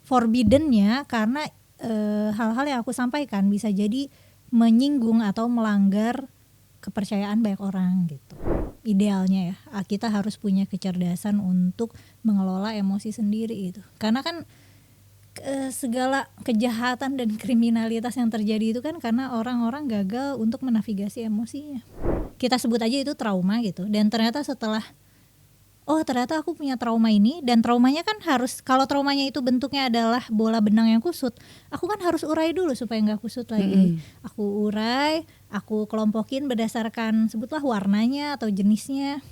forbidden-nya karena hal-hal yang aku sampaikan bisa jadi menyinggung atau melanggar kepercayaan banyak orang gitu. Idealnya ya, kita harus punya kecerdasan untuk mengelola emosi sendiri gitu. Karena kan segala kejahatan dan kriminalitas yang terjadi itu kan karena orang-orang gagal untuk menavigasi emosinya. Kita sebut aja itu trauma gitu. Dan ternyata setelah ternyata aku punya trauma ini, dan traumanya kan harus, kalau traumanya itu bentuknya adalah bola benang yang kusut, aku kan harus urai dulu supaya nggak kusut lagi. Aku urai, aku kelompokin berdasarkan sebutlah warnanya atau jenisnya,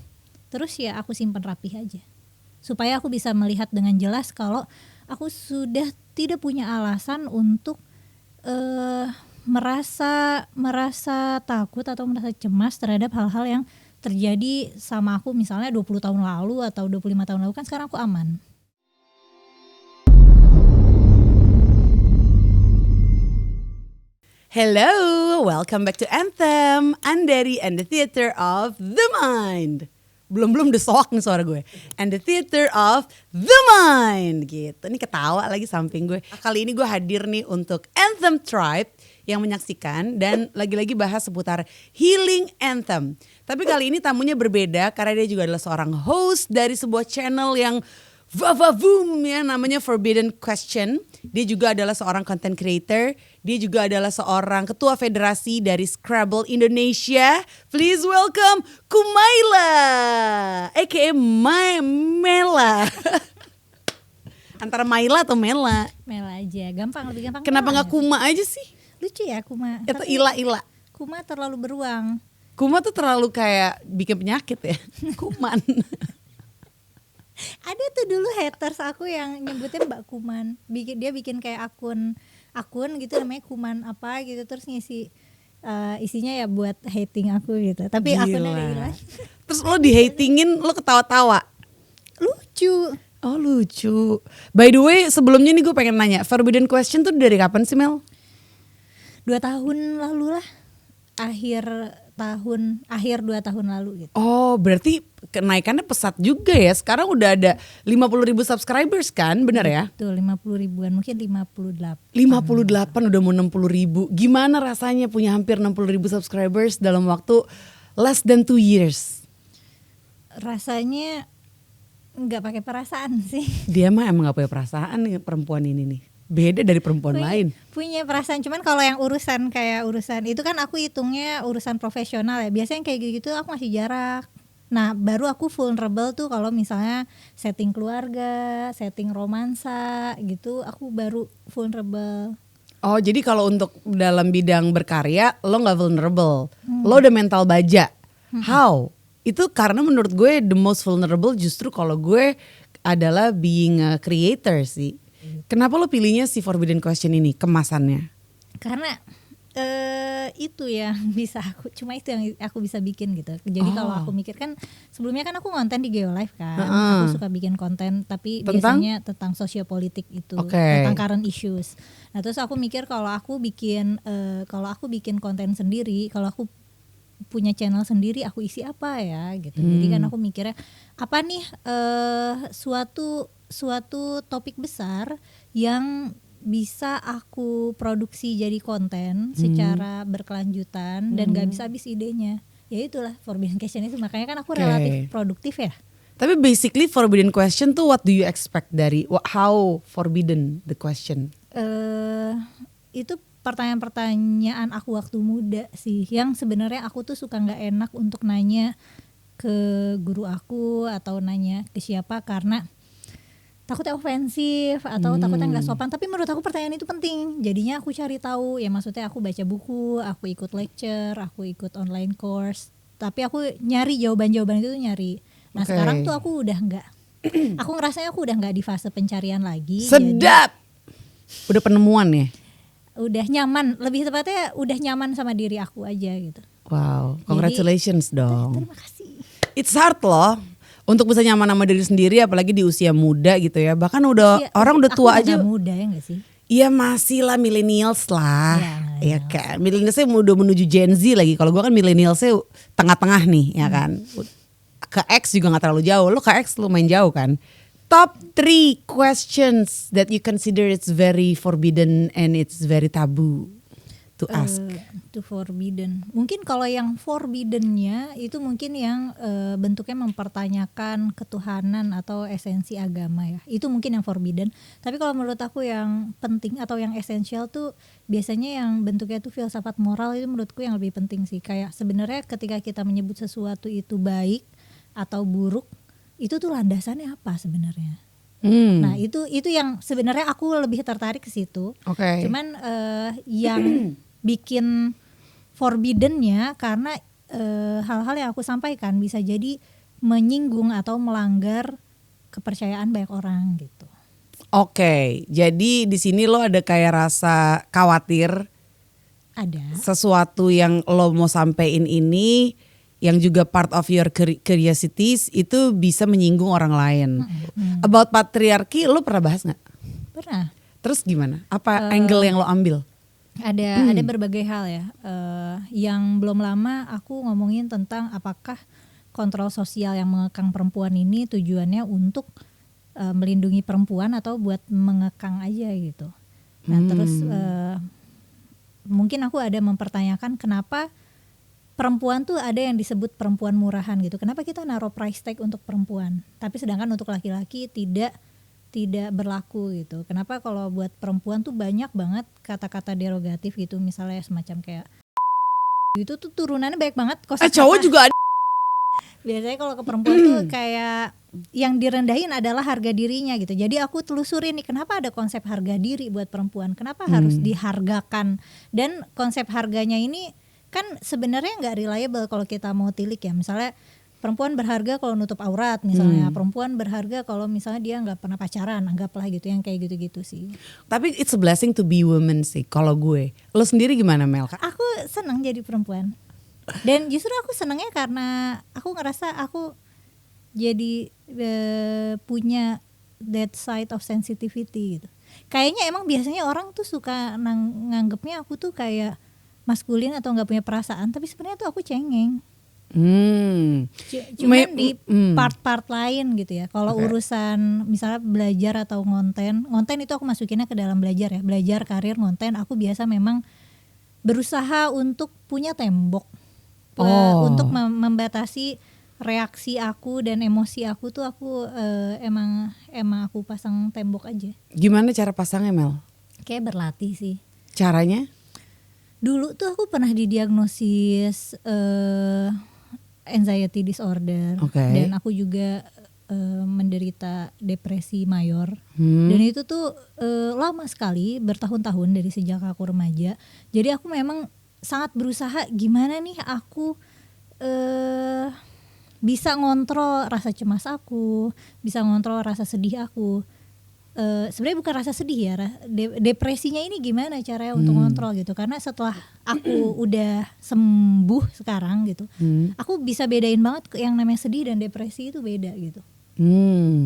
terus ya aku simpan rapih aja supaya aku bisa melihat dengan jelas kalau aku sudah tidak punya alasan untuk merasa takut atau merasa cemas terhadap hal-hal yang terjadi sama aku misalnya 20 tahun lalu atau 25 tahun lalu. Kan sekarang aku aman. Hello, welcome back to Anthem, Andari and the Theater of the Mind. Belum desok nih suara gue. And the Theater of the Mind gitu. Ini ketawa lagi samping gue. Kali ini gue hadir nih untuk Anthem Tribe yang menyaksikan dan lagi-lagi bahas seputar Healing Anthem. Tapi kali ini tamunya berbeda karena dia juga adalah seorang host dari sebuah channel yang vavavoom ya, namanya Forbidden Question. Dia juga adalah seorang content creator. Dia juga adalah seorang ketua federasi dari Scrabble Indonesia. Please welcome Kumaila, aka Mela. Antara Maila atau Mela? Mela aja, gampang, lebih gampang. Kenapa nggak Kuma aja sih? Lucu ya Kuma. Atau Ila. Kuma terlalu beruang. Kuma tuh terlalu kayak bikin penyakit ya. Kuman. Ada tuh dulu haters aku yang nyebutin Mbak Kuman. Dia bikin kayak akun gitu namanya Kuman apa gitu, terus ngisi isinya ya buat hating aku gitu. Tapi akunnya udah hilang. Terus lo di-hatingin, lo ketawa-tawa. Lucu. Oh lucu. By the way, sebelumnya nih gue pengen nanya, Forbidden Question tuh dari kapan sih Mel? 2 tahun lalu lah. Akhir 2 tahun lalu gitu. Oh berarti kenaikannya pesat juga ya. Sekarang udah ada 50.000 subscribers kan, benar ya? Betul, 50 ribuan, mungkin 58. 58 udah mau 60.000. Gimana rasanya punya hampir 60.000 subscribers dalam waktu less than 2 years? Rasanya gak pakai perasaan sih. Dia mah emang gak punya perasaan nih perempuan ini nih. Beda dari perempuan lain. Punya perasaan, cuman kalau yang urusan itu kan aku hitungnya urusan profesional ya. Biasanya kayak gitu aku masih jarak. Nah baru aku vulnerable tuh kalau misalnya setting keluarga, setting romansa gitu, aku baru vulnerable. Oh jadi kalau untuk dalam bidang berkarya lo gak vulnerable, lo udah mental baja. How? Itu karena menurut gue the most vulnerable justru kalau gue adalah being a creator sih. Kenapa lo pilihnya si Forbidden Question ini kemasannya? Karena itu yang bisa aku, cuma itu yang aku bisa bikin gitu. Jadi kalau aku mikir kan sebelumnya kan aku konten di Geolife kan, aku suka bikin konten tapi biasanya tentang sosiopolitik itu, tentang current issues. Nah terus aku mikir kalau aku bikin konten sendiri, kalau aku punya channel sendiri aku isi apa ya gitu. Jadi kan aku mikirnya apa nih suatu topik besar yang bisa aku produksi jadi konten secara berkelanjutan dan gak bisa habis idenya. Ya itulah Forbidden Question itu, makanya kan aku relatif produktif ya. Tapi basically Forbidden Question tuh what do you expect dari how forbidden the question? Itu pertanyaan-pertanyaan aku waktu muda sih, yang sebenarnya aku tuh suka nggak enak untuk nanya ke guru aku atau nanya ke siapa karena takutnya ofensif atau takutnya nggak sopan. Tapi menurut aku pertanyaan itu penting, jadinya aku cari tahu. Ya maksudnya aku baca buku, aku ikut lecture, aku ikut online course. Tapi aku nyari jawaban-jawaban itu nyari. Nah sekarang tuh aku udah nggak, aku ngerasanya aku udah nggak di fase pencarian lagi. Sedap. Jadi, udah penemuan ya? Udah nyaman, lebih tepatnya udah nyaman sama diri aku aja gitu. Wow, congratulations dong. Terima kasih. It's hard loh untuk bisa nyaman sama diri sendiri, apalagi di usia muda gitu ya. Bahkan orang udah tua aja. Aku muda ya gak sih? Iya masih lah, millennials lah. Ya kan, millennialsnya udah menuju Gen Z lagi. Kalau gue kan millennialsnya tengah-tengah nih ya kan. Ke X juga gak terlalu jauh. Lo ke X lumayan jauh kan. Top 3 questions that you consider it's very forbidden and it's very taboo to ask. To forbidden. Mungkin kalau yang forbiddennya itu mungkin yang bentuknya mempertanyakan ketuhanan atau esensi agama ya. Itu mungkin yang forbidden. Tapi kalau menurut aku yang penting atau yang esensial tuh biasanya yang bentuknya tuh filsafat moral, itu menurutku yang lebih penting sih. Kayak sebenarnya ketika kita menyebut sesuatu itu baik atau buruk, itu tuh landasannya apa sebenarnya? Nah itu yang sebenarnya aku lebih tertarik ke situ. Cuman yang bikin forbiddennya karena hal-hal yang aku sampaikan bisa jadi menyinggung atau melanggar kepercayaan banyak orang gitu. Jadi di sini lo ada kayak rasa khawatir. Ada. Sesuatu yang lo mau sampein ini yang juga part of your curiosities itu bisa menyinggung orang lain. About patriarki lo pernah bahas gak? Pernah. Terus gimana? Apa angle yang lo ambil? Ada berbagai hal ya. Yang belum lama aku ngomongin tentang apakah kontrol sosial yang mengekang perempuan ini tujuannya untuk melindungi perempuan atau buat mengekang aja gitu. Nah terus mungkin aku ada mempertanyakan kenapa perempuan tuh ada yang disebut perempuan murahan gitu. Kenapa kita naruh price tag untuk perempuan, tapi sedangkan untuk laki-laki tidak berlaku gitu. Kenapa kalau buat perempuan tuh banyak banget kata-kata derogatif gitu, misalnya semacam kayak itu tuh turunannya banyak banget. Cowok juga ada. Biasanya kalau ke perempuan tuh kayak yang direndahin adalah harga dirinya gitu. Jadi aku telusuri nih kenapa ada konsep harga diri buat perempuan, kenapa harus dihargakan, dan konsep harganya ini kan sebenarnya nggak reliable kalau kita mau tilik ya. Misalnya perempuan berharga kalau nutup aurat misalnya, perempuan berharga kalau misalnya dia nggak pernah pacaran, anggaplah gitu, yang kayak gitu-gitu sih. Tapi it's a blessing to be woman sih kalau gue. Lo sendiri gimana Mel? Aku senang jadi perempuan. Dan justru aku senangnya karena aku ngerasa aku jadi punya that side of sensitivity gitu. Kayaknya emang biasanya orang tuh suka nganggepnya aku tuh kayak maskulin atau nggak punya perasaan, tapi sebenarnya tuh aku cengeng. Cuman di part-part lain gitu ya. Kalau urusan misalnya belajar atau ngonten itu aku masukinnya ke dalam belajar ya. Belajar, karir, ngonten, aku biasa memang berusaha untuk punya tembok. Untuk membatasi reaksi aku dan emosi aku tuh aku emang aku pasang tembok aja. Gimana cara pasangnya Mel? Kayak berlatih sih. Caranya? Dulu tuh aku pernah didiagnosis anxiety disorder, dan aku juga menderita depresi mayor. Dan itu tuh lama sekali, bertahun-tahun dari sejak aku remaja. Jadi aku memang sangat berusaha gimana nih aku bisa ngontrol rasa cemas aku, bisa ngontrol rasa sedih aku. Sebenarnya bukan rasa sedih ya, depresinya ini gimana caranya untuk ngontrol gitu. Karena setelah aku udah sembuh sekarang gitu, aku bisa bedain banget yang namanya sedih dan depresi itu beda gitu.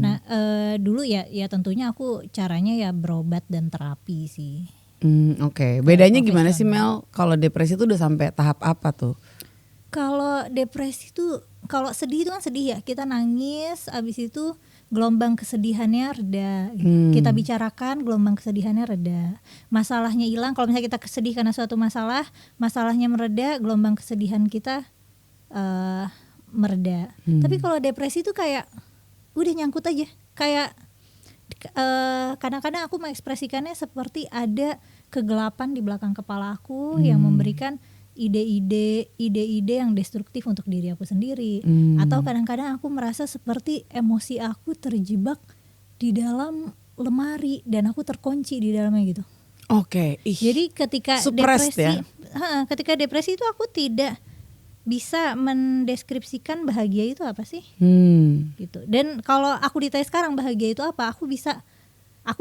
Nah dulu ya tentunya aku caranya ya berobat dan terapi sih. Bedanya gimana sih Mel? Kalau depresi itu udah sampai tahap apa tuh? Kalau depresi tuh, kalau sedih itu kan sedih ya, kita nangis, abis itu gelombang kesedihannya reda, kita bicarakan, gelombang kesedihannya reda, masalahnya hilang. Kalau misalnya kita sedih karena suatu masalah, masalahnya mereda, gelombang kesedihan kita mereda. Tapi kalau depresi itu kayak udah nyangkut aja, kayak kadang-kadang aku mengekspresikannya seperti ada kegelapan di belakang kepala aku yang memberikan ide-ide yang destruktif untuk diri aku sendiri. Atau kadang-kadang aku merasa seperti emosi aku terjebak di dalam lemari dan aku terkunci di dalamnya gitu. Jadi ketika depresi itu aku tidak bisa mendeskripsikan bahagia itu apa sih gitu. Dan kalau aku ditanya sekarang bahagia itu apa, aku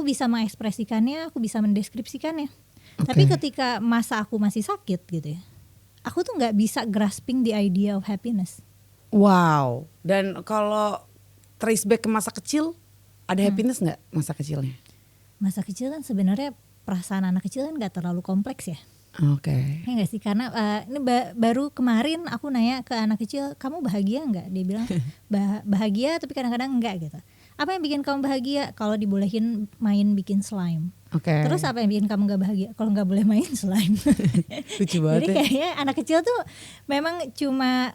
bisa mengekspresikannya, aku bisa mendeskripsikannya. Tapi ketika masa aku masih sakit gitu ya, aku tuh nggak bisa grasping the idea of happiness. Wow. Dan kalau trace back ke masa kecil, ada happiness nggak masa kecilnya? Masa kecil kan sebenarnya perasaan anak kecil kan nggak terlalu kompleks ya. Ya nggak sih, karena ini baru kemarin aku nanya ke anak kecil, kamu bahagia nggak? Dia bilang bahagia tapi kadang-kadang enggak gitu. Apa yang bikin kamu bahagia? Kalau dibolehin main bikin slime. Oke. Terus apa yang bikin kamu gak bahagia? Kalau gak boleh main slime. Lucu banget. Jadi kayaknya anak kecil tuh memang cuma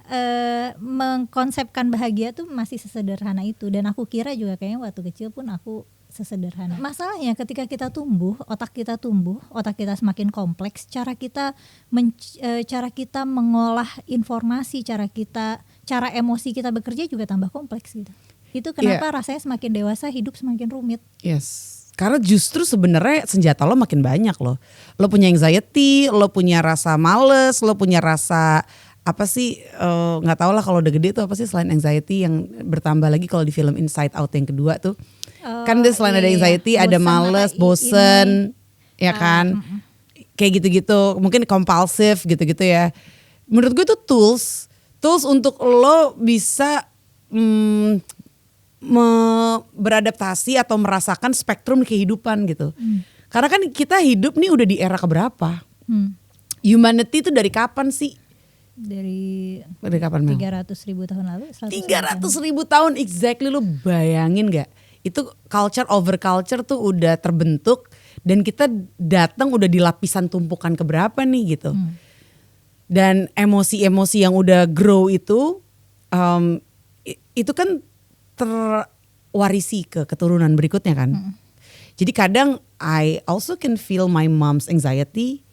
mengkonsepkan bahagia tuh masih sesederhana itu. Dan aku kira juga kayaknya waktu kecil pun aku sesederhana. Masalahnya ketika kita tumbuh, otak kita semakin kompleks, cara kita mengolah informasi, cara emosi kita bekerja juga tambah kompleks gitu. Itu kenapa rasanya semakin dewasa hidup semakin rumit. Yes. Karena justru sebenarnya senjata lo makin banyak loh. Lo punya anxiety, lo punya rasa males, lo punya rasa apa sih, nggak tahu lah kalau udah gede tuh apa sih selain anxiety yang bertambah lagi kalau di film Inside Out yang kedua tuh. Kan dia selain ada anxiety, ada males, bosen, ya kan. Kayak gitu-gitu, mungkin compulsive gitu-gitu ya. Menurut gue itu tools untuk lo bisa beradaptasi atau merasakan spektrum kehidupan gitu. Karena kan kita hidup nih udah di era keberapa? Humanity itu dari kapan sih? Dari kapan Mel? 300.000 tahun lalu. 300.000 tahun exactly, lo bayangin gak? Itu culture over culture tuh udah terbentuk dan kita datang udah di lapisan tumpukan keberapa nih gitu. Dan emosi-emosi yang udah grow itu kan terwarisi ke keturunan berikutnya kan. Jadi kadang I also can feel my mom's anxiety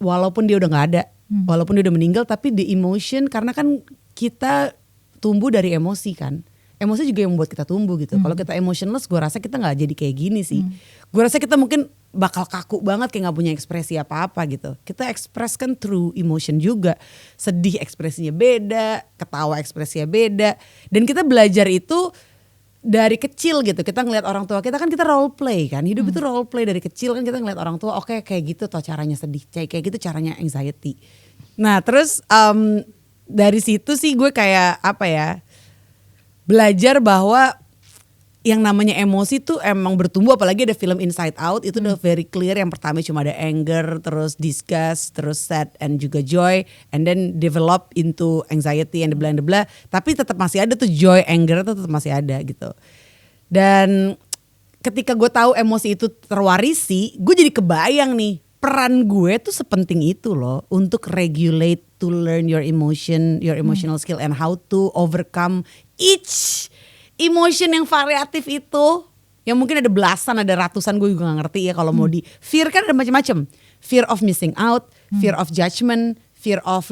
walaupun dia udah gak ada, walaupun dia udah meninggal, tapi the emotion karena kan kita tumbuh dari emosi kan. Emosi juga yang membuat kita tumbuh gitu. Kalau kita emotionless, gue rasa kita nggak jadi kayak gini sih. Gue rasa kita mungkin bakal kaku banget kayak nggak punya ekspresi apa-apa gitu. Kita ekspreskan through emotion juga. Sedih ekspresinya beda, ketawa ekspresinya beda. Dan kita belajar itu dari kecil gitu. Kita ngeliat orang tua kita kan kita role play kan. Hidup itu role play dari kecil kan kita ngeliat orang tua. Oke, kayak gitu toh caranya sedih, kayak gitu caranya anxiety. Nah terus dari situ sih gue kayak apa ya, belajar bahwa yang namanya emosi tuh emang bertumbuh, apalagi ada film Inside Out itu udah very clear. Yang pertama cuma ada anger, terus disgust, terus sad and juga joy, and then develop into anxiety and the blah. Tapi tetap masih ada tuh joy, anger tuh tetap masih ada gitu. Dan ketika gue tahu emosi itu terwarisi, gue jadi kebayang nih peran gue tuh sepenting itu loh untuk regulate, to learn your emotion, your emotional skill and how to overcome each emotion yang variatif itu. Yang mungkin ada belasan, ada ratusan, gue juga gak ngerti ya kalau mau di. Fear kan ada macam-macam. Fear of missing out, fear of judgment, fear of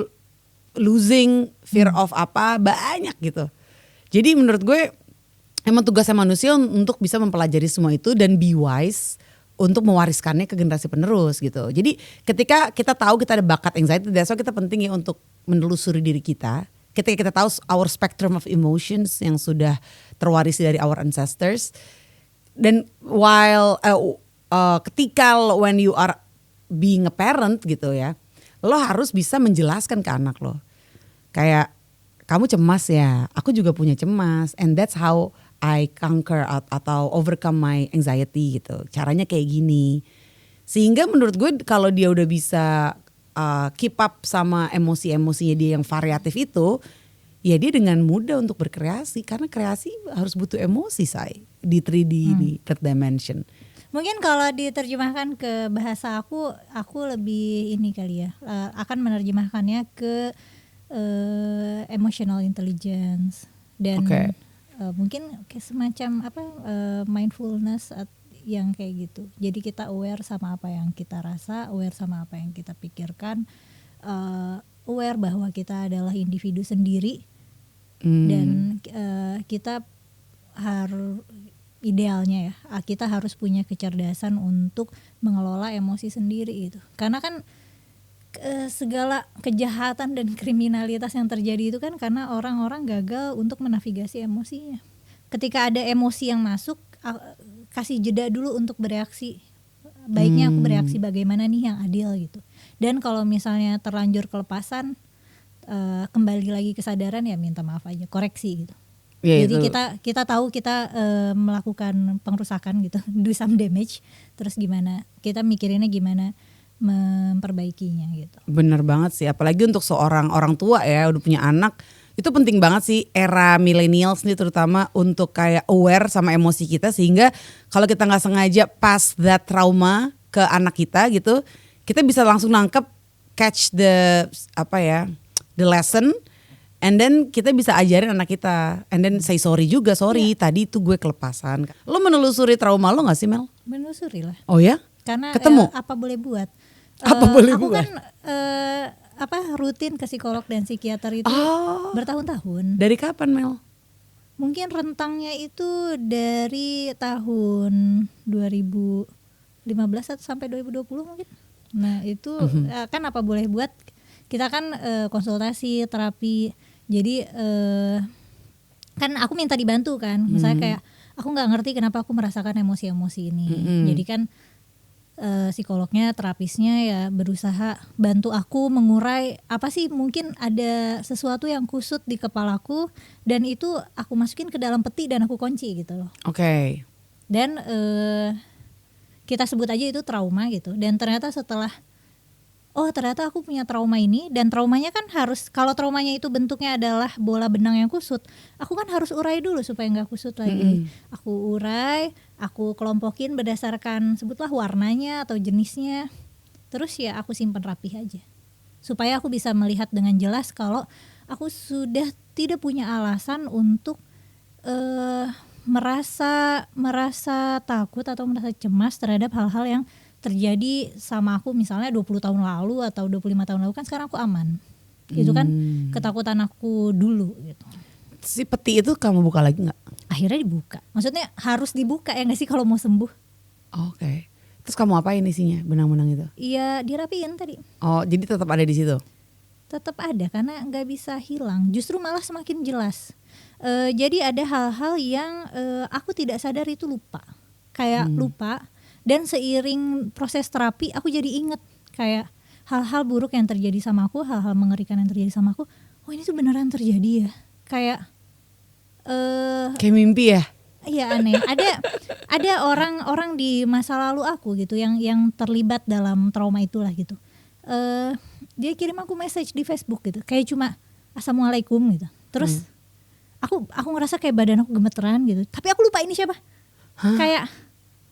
losing, fear of apa, banyak gitu. Jadi menurut gue emang tugasnya manusia untuk bisa mempelajari semua itu dan be wise untuk mewariskannya ke generasi penerus gitu. Jadi ketika kita tahu kita ada bakat anxiety, that's why kita penting ya untuk menelusuri diri kita. Ketika kita tahu our spectrum of emotions yang sudah terwarisi dari our ancestors. Dan while ketika when you are being a parent gitu ya, lo harus bisa menjelaskan ke anak lo. Kayak kamu cemas ya, aku juga punya cemas, and that's how I conquer atau overcome my anxiety gitu. Caranya kayak gini. Sehingga menurut gue kalau dia udah bisa keep up sama emosi-emosinya dia yang variatif itu, ya dia dengan mudah untuk berkreasi. Karena kreasi harus butuh emosi, say, di 3D ini, third dimension. Mungkin kalau diterjemahkan ke bahasa aku lebih ini kali ya, akan menerjemahkannya ke emotional intelligence dan mungkin kayak semacam mindfulness yang kayak gitu. Jadi kita aware sama apa yang kita rasa, aware sama apa yang kita pikirkan, aware bahwa kita adalah individu sendiri dan kita harus idealnya ya kita harus punya kecerdasan untuk mengelola emosi sendiri itu. Karena kan segala kejahatan dan kriminalitas yang terjadi itu kan karena orang-orang gagal untuk menavigasi emosinya. Ketika ada emosi yang masuk, kasih jeda dulu untuk bereaksi. Baiknya aku bereaksi bagaimana nih yang adil gitu. Dan kalau misalnya terlanjur kelepasan, kembali lagi kesadaran ya minta maaf aja, koreksi gitu. Ya, jadi itu. kita tahu kita melakukan pengrusakan gitu, do some damage, terus gimana? Kita mikirinnya gimana memperbaikinya gitu. Bener banget sih, apalagi untuk seorang orang tua ya udah punya anak, Itu penting banget sih era millennials nih terutama untuk kayak aware sama emosi kita sehingga kalau kita nggak sengaja pass that trauma ke anak kita gitu, kita bisa langsung nangkep catch the the lesson and then kita bisa ajarin anak kita and then say sorry juga, tadi itu gue kelepasan. Lo menelusuri trauma lo nggak sih Mel? Menelusuri lah. Oh ya? Karena ketemu? apa boleh buat. Apa boleh aku buat? Kan rutin ke psikolog dan psikiater itu bertahun-tahun. Dari kapan Mel? Mungkin rentangnya itu dari tahun 2015 atau sampai 2020 mungkin. Nah itu kan apa boleh buat, kita kan konsultasi, terapi. Jadi kan aku minta dibantu kan. Misalnya kayak aku gak ngerti kenapa aku merasakan emosi-emosi ini. Jadi kan psikolognya, terapisnya ya berusaha bantu aku mengurai apa sih, mungkin ada sesuatu yang kusut di kepalaku dan itu aku masukin ke dalam peti dan aku kunci gitu loh. Oke. Dan kita sebut aja itu trauma gitu. Dan ternyata setelah ternyata aku punya trauma ini, dan traumanya kan harus, kalau traumanya itu bentuknya adalah bola benang yang kusut, aku kan harus urai dulu supaya nggak kusut lagi. Aku urai, aku kelompokin berdasarkan sebutlah warnanya atau jenisnya, terus ya aku simpan rapih aja supaya aku bisa melihat dengan jelas kalau aku sudah tidak punya alasan untuk merasa takut atau merasa cemas terhadap hal-hal yang terjadi sama aku misalnya 20 tahun lalu atau 25 tahun lalu. Kan sekarang aku aman. Itu kan ketakutan aku dulu gitu. Si peti itu kamu buka lagi gak? Akhirnya dibuka. Maksudnya harus dibuka ya gak sih kalau mau sembuh? Oke. Terus kamu apain isinya benang-benang itu? Iya dirapiin tadi. Oh jadi tetap ada di situ? Tetap ada karena gak bisa hilang. Justru malah semakin jelas. Jadi ada hal-hal yang aku tidak sadar itu lupa. Kayak lupa. Dan seiring proses terapi aku jadi inget kayak hal-hal buruk yang terjadi sama aku, hal-hal mengerikan yang terjadi sama aku. Oh ini tuh beneran terjadi ya. Kayak kayak mimpi ya? Iya aneh. Ada orang-orang di masa lalu aku gitu yang terlibat dalam trauma itulah gitu. Dia kirim aku message di Facebook gitu. Kayak cuma assalamualaikum gitu. Terus aku ngerasa kayak badan aku gemeteran gitu. Tapi aku lupa ini siapa. Kayak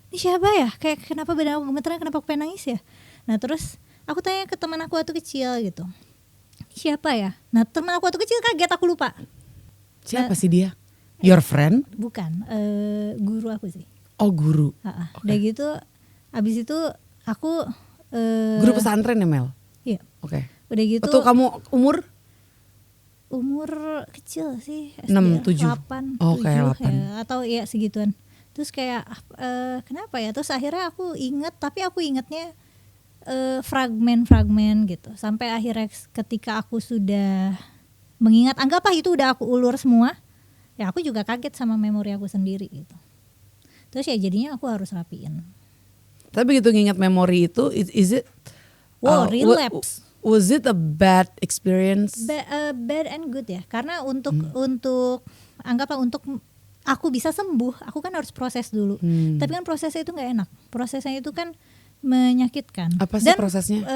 ini siapa ya? Kayak kenapa badan aku gemeteran, kenapa aku pengen nangis ya? Nah terus aku tanya ke teman aku waktu kecil gitu. Siapa ya? Nah teman aku waktu kecil kaget, aku lupa. Siapa sih dia? Your friend? Bukan, guru aku sih. Oh guru. Udah gitu, abis itu aku guru pesantren ya Mel? Iya. Oke. Udah gitu. Betul, kamu umur kecil sih, 6, 7 8, kayak 8 ya, atau ya segituan. Terus kayak kenapa ya? Terus akhirnya aku inget, tapi aku ingetnya fragmen-fragmen gitu. Sampai akhirnya ketika aku sudah mengingat, anggaplah itu udah aku ulur semua, ya aku juga kaget sama memori aku sendiri gitu. Terus ya jadinya aku harus rapiin. Tapi begitu ngingat memori itu, is it relapse. Was it a bad experience? Bad and good ya. Karena untuk anggaplah untuk aku bisa sembuh, aku kan harus proses dulu. Tapi kan prosesnya itu nggak enak. Prosesnya itu kan menyakitkan. Apa sih prosesnya?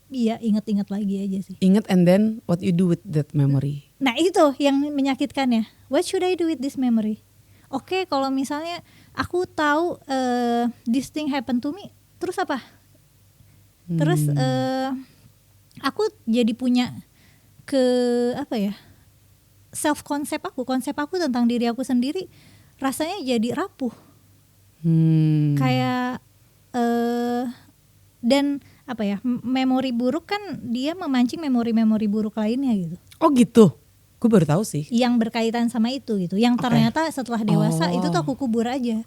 Iya, ingat-ingat lagi aja sih. Ingat and then what you do with that memory? Nah itu yang menyakitkan ya. What should I do with this memory? Oke, kalau misalnya aku tahu this thing happen to me, terus apa? Terus aku jadi punya self konsep aku tentang diri aku sendiri rasanya jadi rapuh. Kayak dan memori buruk kan dia memancing memori-memori buruk lainnya gitu. Oh gitu, gue baru tahu sih. Yang berkaitan sama itu gitu, yang ternyata setelah dewasa itu tuh aku kubur aja.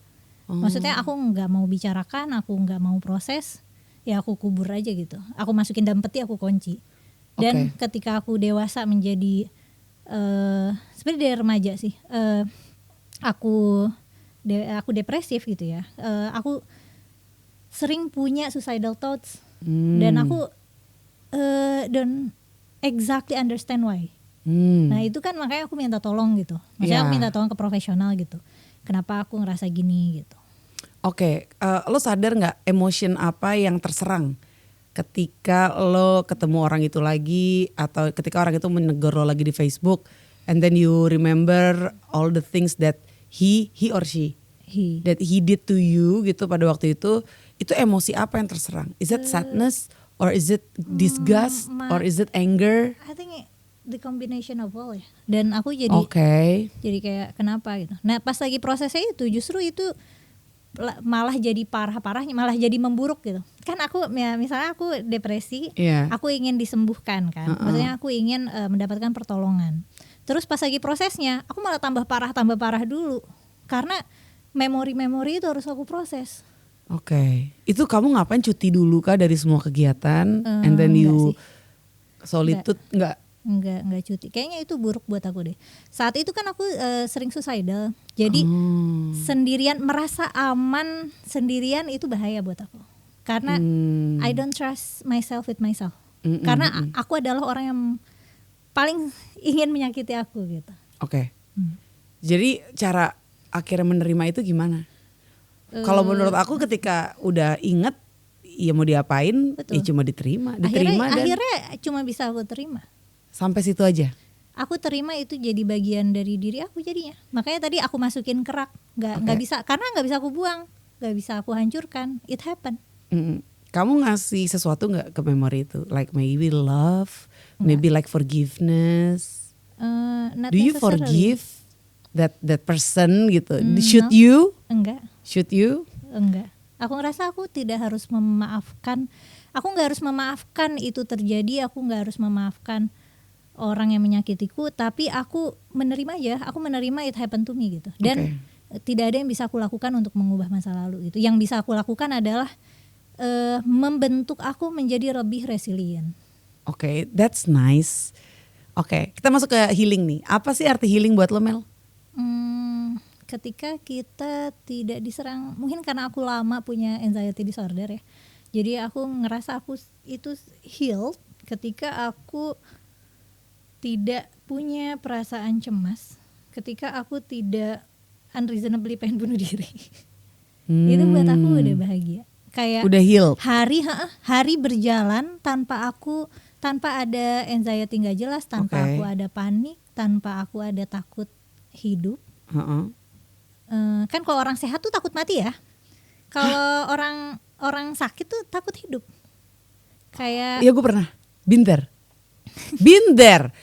Maksudnya aku nggak mau bicarakan, aku nggak mau proses, ya aku kubur aja gitu. Aku masukin dalam peti, aku kunci. Dan ketika aku dewasa menjadi sebenarnya dari remaja sih, aku depresif gitu ya. Aku sering punya suicidal thoughts dan aku don't exactly understand why. Nah itu kan makanya aku minta tolong gitu. Maksudnya aku minta tolong ke profesional gitu. Kenapa aku ngerasa gini gitu. Lo sadar nggak emotion apa yang terserang ketika lo ketemu orang itu lagi atau ketika orang itu menegur lo lagi di Facebook and then you remember all the things that he or she that he did to you gitu pada waktu itu emosi apa yang terserang? Is it sadness or is it disgust or is it anger? I think the combination of all ya. Dan aku jadi kayak kenapa gitu. Nah pas lagi prosesnya itu justru itu malah jadi parah-parahnya, malah jadi memburuk gitu. Kan aku ya, misalnya aku depresi, aku ingin disembuhkan kan. Maksudnya aku ingin mendapatkan pertolongan. Terus pas lagi prosesnya, aku malah tambah parah dulu. Karena memori-memori itu harus aku proses. Itu kamu ngapain cuti dulu kah dari semua kegiatan? And then you solitude enggak cuti. Kayaknya itu buruk buat aku deh. Saat itu kan aku sering suicidal. Jadi sendirian, merasa aman sendirian itu bahaya buat aku. Karena I don't trust myself with myself. Karena aku adalah orang yang paling ingin menyakiti aku gitu. Jadi cara akhirnya menerima itu gimana? Kalau menurut aku ketika udah inget, ya mau diapain, ya cuma diterima. Akhirnya cuma bisa aku terima. Sampai situ aja. Aku terima itu jadi bagian dari diri aku jadinya. Makanya tadi aku masukin ke rak, nggak bisa, karena nggak bisa aku buang, nggak bisa aku hancurkan. It happen. Kamu ngasih sesuatu nggak ke memori itu? Like maybe love, maybe like forgiveness. Do you forgive that person gitu? Should you? Enggak. Should you? Enggak. Aku ngerasa aku tidak harus memaafkan. Aku nggak harus memaafkan itu terjadi. Aku nggak harus memaafkan orang yang menyakitiku. Tapi aku menerima aja. Aku menerima it happen to me gitu. Dan tidak ada yang bisa aku lakukan untuk mengubah masa lalu gitu. Yang bisa aku lakukan adalah membentuk aku menjadi lebih resilient. That's nice. Kita masuk ke healing nih. Apa sih arti healing buat lo, Mel? Ketika kita tidak diserang, mungkin karena aku lama punya anxiety disorder ya. Jadi aku ngerasa aku itu healed ketika aku tidak punya perasaan cemas, ketika aku tidak unreasonably pengen bunuh diri. Itu buat aku udah bahagia. Kayak udah healed. Hari berjalan tanpa ada anxiety nggak jelas, tanpa aku ada panik, tanpa aku ada takut hidup. Kan kalau orang sehat tuh takut mati ya. Kalau orang sakit tuh takut hidup. Kayak gue pernah been there.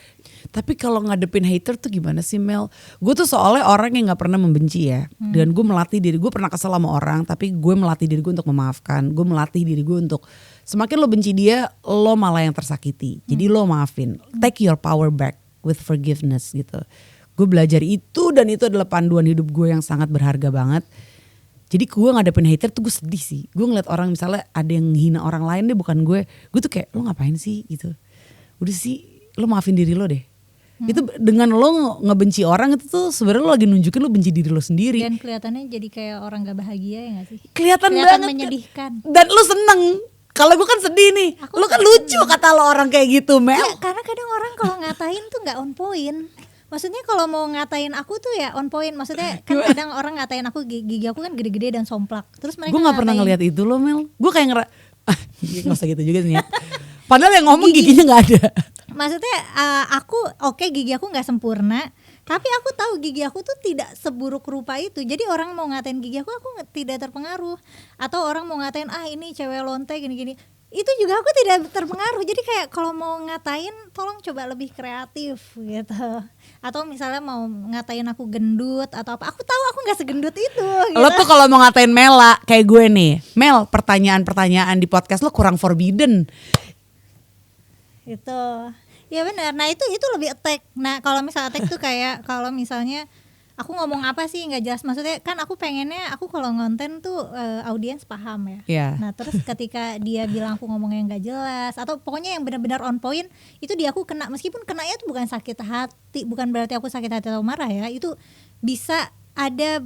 Tapi kalau ngadepin hater tuh gimana sih, Mel? Gue tuh soalnya orang yang nggak pernah membenci ya. Dan gue melatih diri gue, pernah kesel sama orang, tapi gue melatih diri gue untuk memaafkan. Gue melatih diri gue untuk semakin lo benci dia, lo malah yang tersakiti. Jadi lo maafin. Take your power back with forgiveness gitu. Gue belajar itu, dan itu adalah panduan hidup gue yang sangat berharga banget. Jadi gue ngadepin hater tuh gue sedih sih. Gue ngeliat orang misalnya ada yang hina orang lain deh, bukan gue. Gue tuh kayak, lo ngapain sih gitu. Udah sih, lo maafin diri lo deh. Itu dengan lo ngebenci orang itu tuh sebenarnya lo lagi nunjukin lo benci diri lo sendiri. Dan kelihatannya jadi kayak orang gak bahagia ya gak sih? Kelihatan banget. Menyedihkan. Dan lo seneng. Kalau gue kan sedih nih. Lo kan lucu kata lo orang kayak gitu, Mel. Ya, karena kadang orang kalau ngatain tuh gak on point. Maksudnya kalau mau ngatain aku tuh ya on point. Maksudnya kan kadang orang ngatain aku, gigi aku kan gede-gede dan somplak. Terus mereka gue gak pernah ngeliat itu loh, Mel. Gue kayak gak usah gitu juga sih. Padahal yang ngomong giginya gak ada. Maksudnya aku gigi aku gak sempurna, tapi aku tahu gigi aku tuh tidak seburuk rupa itu. Jadi orang mau ngatain gigi aku tidak terpengaruh. Atau orang mau ngatain ini cewek lonte gini-gini, itu juga aku tidak terpengaruh. Jadi kayak kalau mau ngatain tolong coba lebih kreatif gitu. Atau misalnya mau ngatain aku gendut atau apa, aku tahu aku gak segendut itu gitu. Lo tuh kalau mau ngatain Mela kayak gue nih, Mel, pertanyaan-pertanyaan di podcast lo kurang forbidden. Itu ya benar. Nah itu lebih attack. Nah kalau misalnya attack tuh kayak kalau misalnya aku ngomong apa sih nggak jelas, maksudnya kan aku pengennya aku kalau ngonten tuh audiens paham ya. Nah terus ketika dia bilang aku ngomongnya nggak jelas atau pokoknya yang benar-benar on point, itu dia aku kena, meskipun kenanya tuh bukan sakit hati, bukan berarti aku sakit hati atau marah ya, itu bisa ada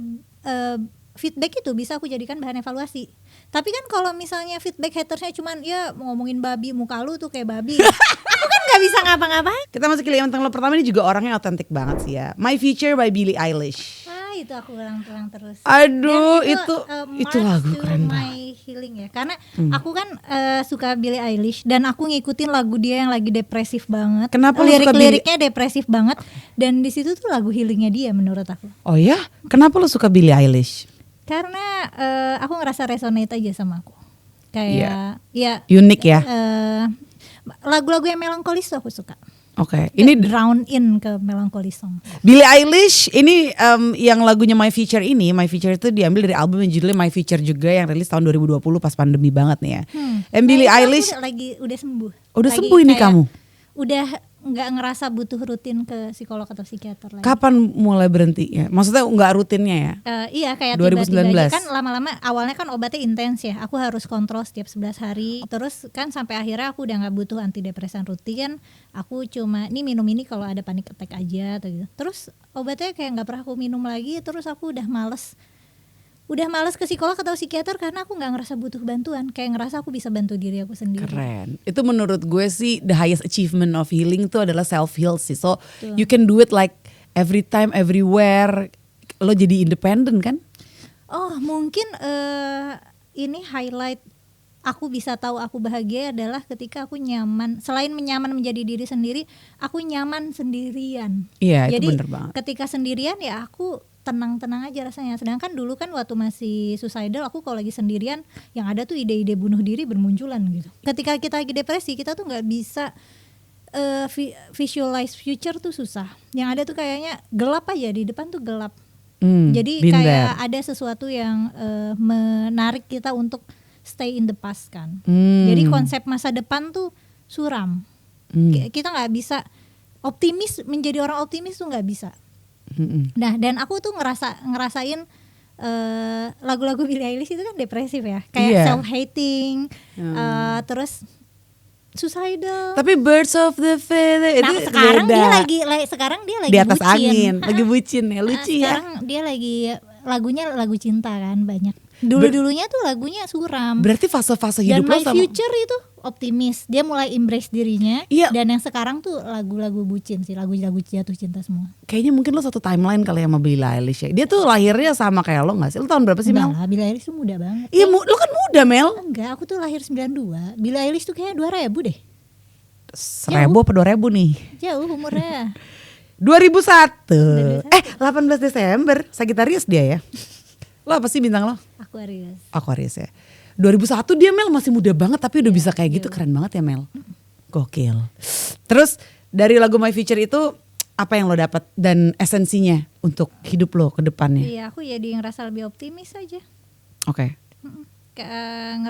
feedback, itu bisa aku jadikan bahan evaluasi. Tapi kan kalau misalnya feedback hatersnya cuman ya ngomongin babi, muka lu tuh kayak babi, aku kan gak bisa ngapa-ngapain. Kita masuk ke yang lo pertama, ini juga orangnya otentik banget sih ya. My Future by Billie Eilish. Itu aku ulang terus. Aduh, itu lagu keren banget. My healing ya, karena aku kan suka Billie Eilish dan aku ngikutin lagu dia yang lagi depresif banget. Kenapa lu suka lirik-liriknya depresif banget dan di situ tuh lagu healingnya dia menurut aku. Oh ya, kenapa lo suka Billie Eilish? Karena aku ngerasa resonate aja sama aku. Kayak ya unik ya. Lagu-lagu yang melankolis tuh aku suka. Oke, Ini drown in ke melancholy song. Billie Eilish ini yang lagunya My Future ini, My Future itu diambil dari album yang judulnya My Future juga yang rilis tahun 2020 pas pandemi banget nih ya. And Billie Eilish udah sembuh. Udah Lagi sembuh ini kayak kamu? Udah nggak ngerasa butuh rutin ke psikolog atau psikiater lagi. Kapan mulai berhenti ya? Maksudnya nggak rutinnya ya? Iya kayak 2019. tiba-tiba aja kan lama-lama awalnya kan obatnya intens ya. Aku harus kontrol setiap 11 hari. Terus kan sampai akhirnya aku udah nggak butuh antidepresan rutin. Aku cuma minum ini kalau ada panic attack aja atau gitu. Terus obatnya kayak nggak pernah aku minum lagi. Terus aku udah males ke psikolog atau psikiater karena aku nggak ngerasa butuh bantuan. Kayak ngerasa aku bisa bantu diri aku sendiri. Keren. Itu menurut gue sih the highest achievement of healing itu adalah self heal sih. So you can do it like every time, everywhere. Lo jadi independen kan? Oh mungkin ini highlight aku bisa tahu aku bahagia adalah ketika aku nyaman. Selain nyaman menjadi diri sendiri, aku nyaman sendirian. Iya, itu jadi bener banget. Ketika sendirian ya aku tenang-tenang aja rasanya. Sedangkan dulu kan waktu masih suicidal, aku kalau lagi sendirian yang ada tuh ide-ide bunuh diri bermunculan gitu. Ketika kita lagi depresi, kita tuh nggak bisa visualize future tuh susah. Yang ada tuh kayaknya gelap aja, di depan tuh gelap. Jadi kayak ada sesuatu yang menarik kita untuk stay in the past kan. Jadi konsep masa depan tuh suram. Kita nggak bisa optimis, menjadi orang optimis tuh nggak bisa. Nah dan aku tuh ngerasain lagu-lagu Billie Eilish itu kan depresif ya, kayak self-hating, terus suicidal. Tapi Birds of the Feather itu sekarang beda. sekarang dia lagi di atas bucin. angin, lagi bucin ya, lucu ya. Sekarang dia lagi lagunya lagu cinta kan banyak. Dulu-dulunya tuh lagunya suram. Berarti fase-fase hidup lo Dan My sama Future itu optimis. Dia mulai embrace dirinya. Iya. Dan yang sekarang tuh lagu-lagu bucin sih, lagu-lagu jatuh cinta semua. kayaknya mungkin lo satu timeline kali sama Billie Eilish ya. Dia tuh lahirnya sama kayak lo gak sih? Lo tahun berapa sih Mel? Enggak lah, Billie Eilish tuh muda banget. Iya lo kan muda Mel. Enggak, aku tuh lahir 92. Billie Eilish tuh kayaknya 2000 deh. 1000 apa 2000 nih? Jauh umurnya. 2001. 18 Desember Sagittarius dia ya. Lo apa sih bintang lo? Aquarius. Aquarius ya. 2001 dia Mel masih muda banget tapi udah bisa kayak gitu, keren banget ya Mel. Gokil. Terus dari lagu My Future itu apa yang lo dapat dan esensinya untuk hidup lo ke depannya? Iya, aku jadi ngerasa lebih optimis aja. Oke. Kayak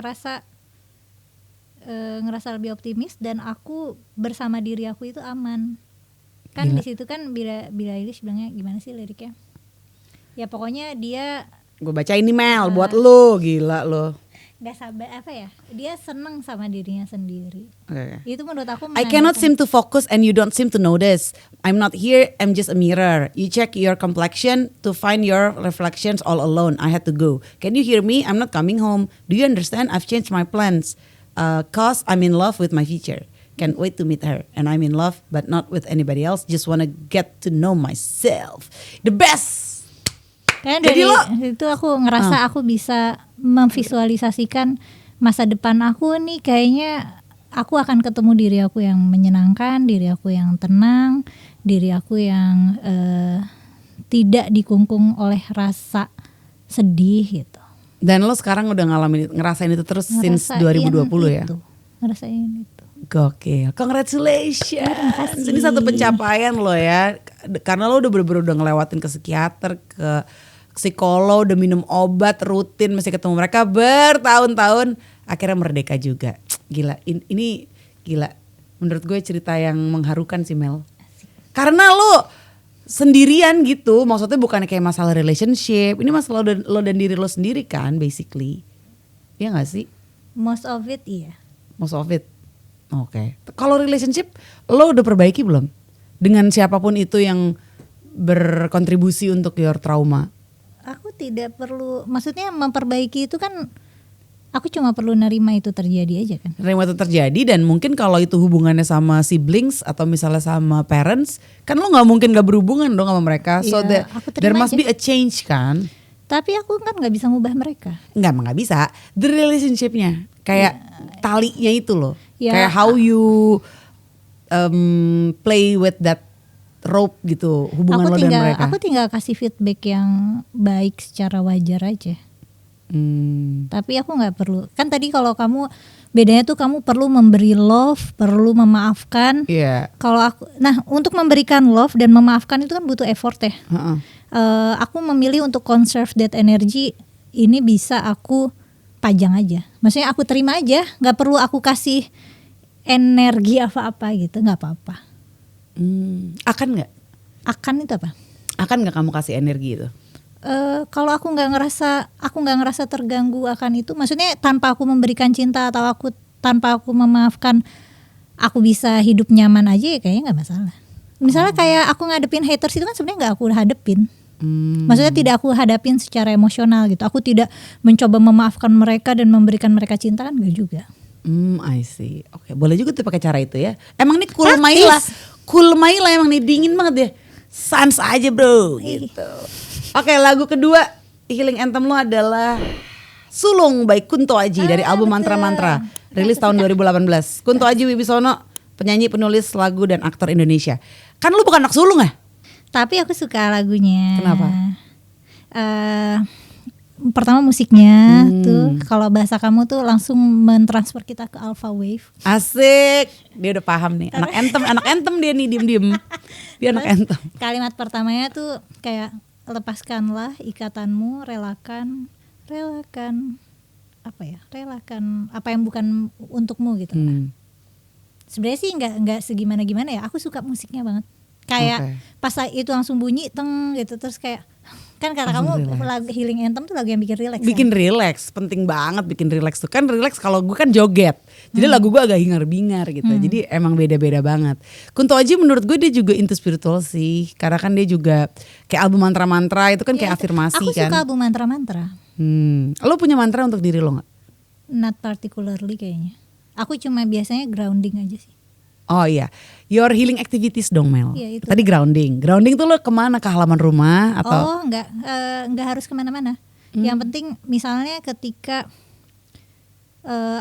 ngerasa lebih optimis dan aku bersama diri aku itu aman. Kan di situ kan Billie Eilish bilangnya gimana sih liriknya? Ya pokoknya dia Gue baca ini Mel buat lo, gila lo. Gak sabar apa ya? Dia seneng sama dirinya sendiri. Okay. Itu menurut aku I cannot seem to focus and you don't seem to notice. I'm not here, I'm just a mirror. You check your complexion to find your reflections all alone. I had to go. Can you hear me? I'm not coming home. Do you understand? I've changed my plans. Cause I'm in love with my future. Can't wait to meet her. And I'm in love but not with anybody else. Just wanna get to know myself. The best! Karena dari itu aku ngerasa aku bisa memvisualisasikan masa depan aku nih, kayaknya aku akan ketemu diri aku yang menyenangkan, diri aku yang tenang, diri aku yang tidak dikungkung oleh rasa sedih gitu. Dan lo sekarang udah ngerasain itu terus since 2020 ya? Ngerasain itu. Gokil, congratulations. Ini satu pencapaian lo ya. Karena lo udah bener-bener udah ngelewatin ke psikiater, ke psikolog, udah minum obat rutin, masih ketemu mereka bertahun-tahun, akhirnya merdeka juga. Gila, ini gila. Menurut gue cerita yang mengharukan sih Mel. Karena lo sendirian gitu, maksudnya bukan kayak masalah relationship, ini masalah lo dan diri lo sendiri kan basically. Iya gak sih? Most of it iya. Most of it. Oke. Kalau relationship lo udah perbaiki belum? Dengan siapapun itu yang berkontribusi untuk your trauma? Aku tidak perlu, maksudnya memperbaiki itu kan aku cuma perlu nerima itu terjadi aja kan. Nerima itu terjadi dan mungkin kalau itu hubungannya sama siblings atau misalnya sama parents, kan lo nggak mungkin nggak berhubungan dong sama mereka. So there must be a change kan. Tapi aku kan nggak bisa ngubah mereka. Nggak bisa. The relationship-nya kayak talinya itu loh. Ya. Kayak how you play with that rope gitu, hubungan lo dan mereka. Aku tinggal kasih feedback yang baik secara wajar aja. Tapi aku nggak perlu. Kan tadi kalau kamu bedanya tuh kamu perlu memberi love, perlu memaafkan. Iya. Kalau aku, nah untuk memberikan love dan memaafkan itu kan butuh effort ya. Aku memilih untuk conserve that energy. Ini bisa aku pajang aja. Maksudnya aku terima aja, nggak perlu aku kasih energi apa-apa gitu, nggak apa-apa. Akan nggak? Akan itu apa? Akan nggak kamu kasih energi itu? Kalau aku nggak ngerasa terganggu akan itu, maksudnya tanpa aku memberikan cinta atau tanpa aku memaafkan, aku bisa hidup nyaman aja ya kayaknya nggak masalah. Misalnya kayak aku ngadepin haters itu kan sebenarnya nggak aku hadepin. Maksudnya tidak aku hadapin secara emosional gitu. Aku tidak mencoba memaafkan mereka dan memberikan mereka cinta kan nggak juga. I see. Oke, boleh juga tuh pakai cara itu ya. Emang nih Cool Maila emang nih dingin banget ya. Sans aja bro gitu. Oke, lagu kedua healing anthem lo adalah Sulung by Kunto Aji dari album Mantra Mantra, rilis tahun 2018. Kunto Aji Wibisono, penyanyi, penulis lagu dan aktor Indonesia. Kan lu bukan anak sulung ya? Tapi aku suka lagunya. Kenapa? Pertama musiknya tuh kalau bahasa kamu tuh langsung mentransfer kita ke alpha wave. Asik, dia udah paham nih. Anak anthem dia nih diem. Dia anak anthem. Kalimat pertamanya tuh kayak lepaskanlah ikatanmu, relakan apa ya? Relakan apa yang bukan untukmu gitu. Sebenarnya sih nggak segimana ya. Aku suka musiknya banget. Kayak pas itu langsung bunyi teng gitu terus kayak kan kata kamu lagu healing anthem tuh lagu yang bikin relax. Bikin relax, penting banget bikin relax tuh. Kan relax kalau gue kan joget. Jadi lagu gue agak hingar-bingar gitu. Jadi emang beda-beda banget. Kunto Aji menurut gue dia juga into spiritual sih. Karena kan dia juga kayak album mantra-mantra itu kan kayak afirmasi kan. Aku suka album mantra-mantra. Lo punya mantra untuk diri lo gak? Not particularly kayaknya. Aku cuma biasanya grounding aja sih. Oh iya, your healing activities dong Mel. Iya, itu. Tadi grounding tuh lo kemana? Ke halaman rumah atau? Oh nggak harus kemana-mana. Yang penting misalnya ketika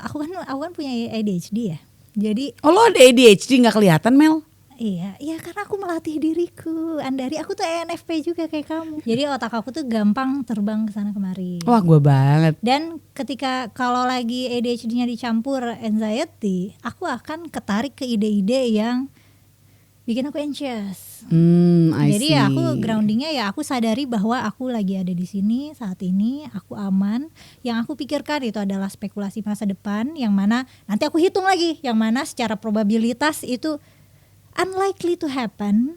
aku kan punya ADHD ya. Jadi. Oh lo ada ADHD nggak kelihatan Mel? Iya karena aku melatih diriku. Andari aku tuh ENFP juga kayak kamu. Jadi otak aku tuh gampang terbang ke sana kemari. Wah gue banget. Dan ketika kalau lagi ADHD-nya dicampur anxiety, aku akan ketarik ke ide-ide yang bikin aku anxious. Jadi ya aku groundingnya ya aku sadari bahwa aku lagi ada di sini saat ini, aku aman. Yang aku pikirkan itu adalah spekulasi masa depan, yang mana nanti aku hitung lagi, yang mana secara probabilitas itu unlikely to happen.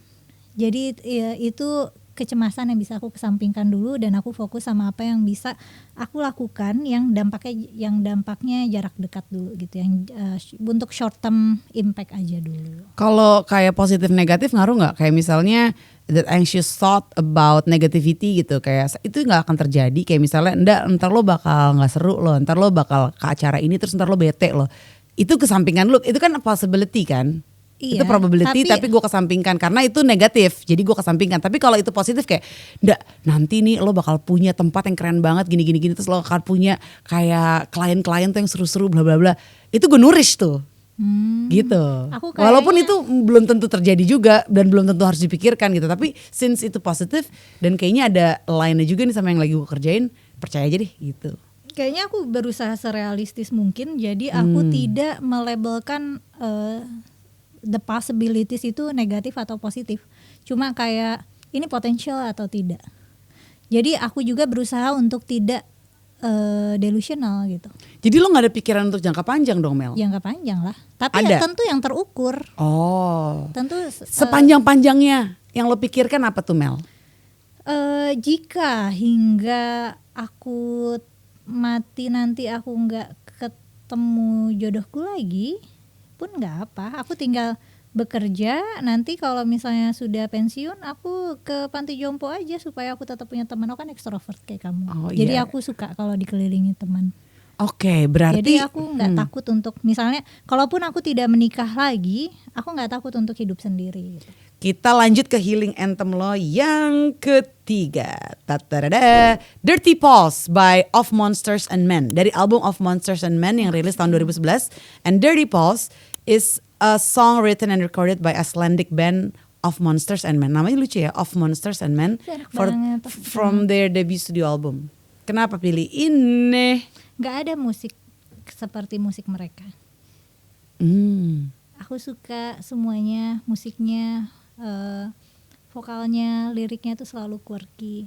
Jadi ya, itu kecemasan yang bisa aku kesampingkan dulu dan aku fokus sama apa yang bisa aku lakukan yang dampaknya jarak dekat dulu gitu, yang untuk short term impact aja dulu. Kalau kayak positif negatif ngaruh nggak? Kayak misalnya that anxious thought about negativity gitu, kayak itu nggak akan terjadi. Kayak misalnya ntar lo bakal nggak seru lo, ntar lo bakal ke acara ini terus ntar lo bete lo. Itu kesampingan lo, itu kan a possibility kan? Iya, itu probability tapi gue kesampingkan karena itu negatif, jadi gue kesampingkan. Tapi kalau itu positif kayak nggak, nanti nih lo bakal punya tempat yang keren banget gini terus lo akan punya kayak klien-klien tuh yang seru-seru bla bla bla, itu gue nourish tuh gitu. Walaupun itu belum tentu terjadi juga dan belum tentu harus dipikirkan gitu, tapi since itu positif dan kayaknya ada line-nya juga nih sama yang lagi gue kerjain, percaya aja deh gitu. Kayaknya aku berusaha serealistis mungkin, jadi aku tidak melabelkan the possibilities itu negatif atau positif. Cuma kayak ini potensial atau tidak. Jadi aku juga berusaha untuk tidak delusional gitu. Jadi lo gak ada pikiran untuk jangka panjang dong Mel? Jangka panjang lah. Tapi ya tentu yang terukur. Oh. Tentu sepanjang-panjangnya yang lo pikirkan apa tuh Mel? Jika hingga aku mati nanti aku gak ketemu jodohku lagi pun nggak apa, aku tinggal bekerja. Nanti kalau misalnya sudah pensiun, aku ke panti jompo aja supaya aku tetap punya teman. Aku kan ekstrovert kayak kamu, jadi aku suka kalau dikelilingi teman. Oke, berarti jadi aku nggak takut untuk misalnya, kalaupun aku tidak menikah lagi, aku nggak takut untuk hidup sendiri. Kita lanjut ke healing anthem lo yang 3. Tatarada. Dirty Paws by Of Monsters and Men. Dari album Of Monsters and Men yang rilis tahun 2011. And Dirty Paws is a song written and recorded by Icelandic band Of Monsters and Men. Namanya lucu ya, Of Monsters and Men. From their debut studio album. Kenapa pilih ini? Gak ada musik seperti musik mereka. Aku suka semuanya, musiknya, vokalnya, liriknya tuh selalu quirky.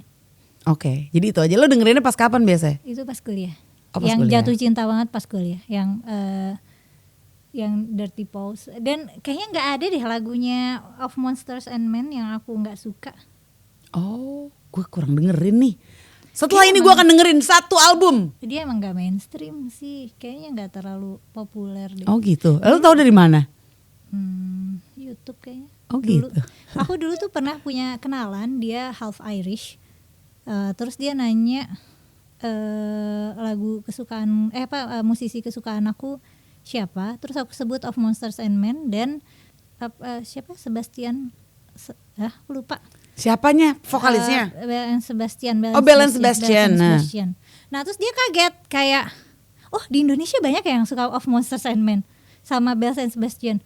Oke, jadi itu aja. Lo dengerinnya pas kapan biasanya? Itu pas kuliah. Oh, pas yang kuliah. Jatuh cinta banget pas kuliah. Yang Dirty Paws. Dan kayaknya nggak ada deh lagunya Of Monsters and Men yang aku nggak suka. Oh, gue kurang dengerin nih. Setelah ini gue akan dengerin satu album. Dia emang nggak mainstream sih. Kayaknya nggak terlalu populer deh. Oh gitu. Lo tau dari mana? YouTube kayaknya. Oh gitu. Aku dulu tuh pernah punya kenalan, dia half Irish. Terus dia nanya lagu kesukaan musisi kesukaan aku siapa? Terus aku sebut Of Monsters and Men dan siapa? Sebastian aku lupa. Siapanya? Vokalisnya? Belle Sebastian. Belle Sebastian. Nah, terus dia kaget kayak, oh di Indonesia banyak yang suka Of Monsters and Men sama Belle Sebastian.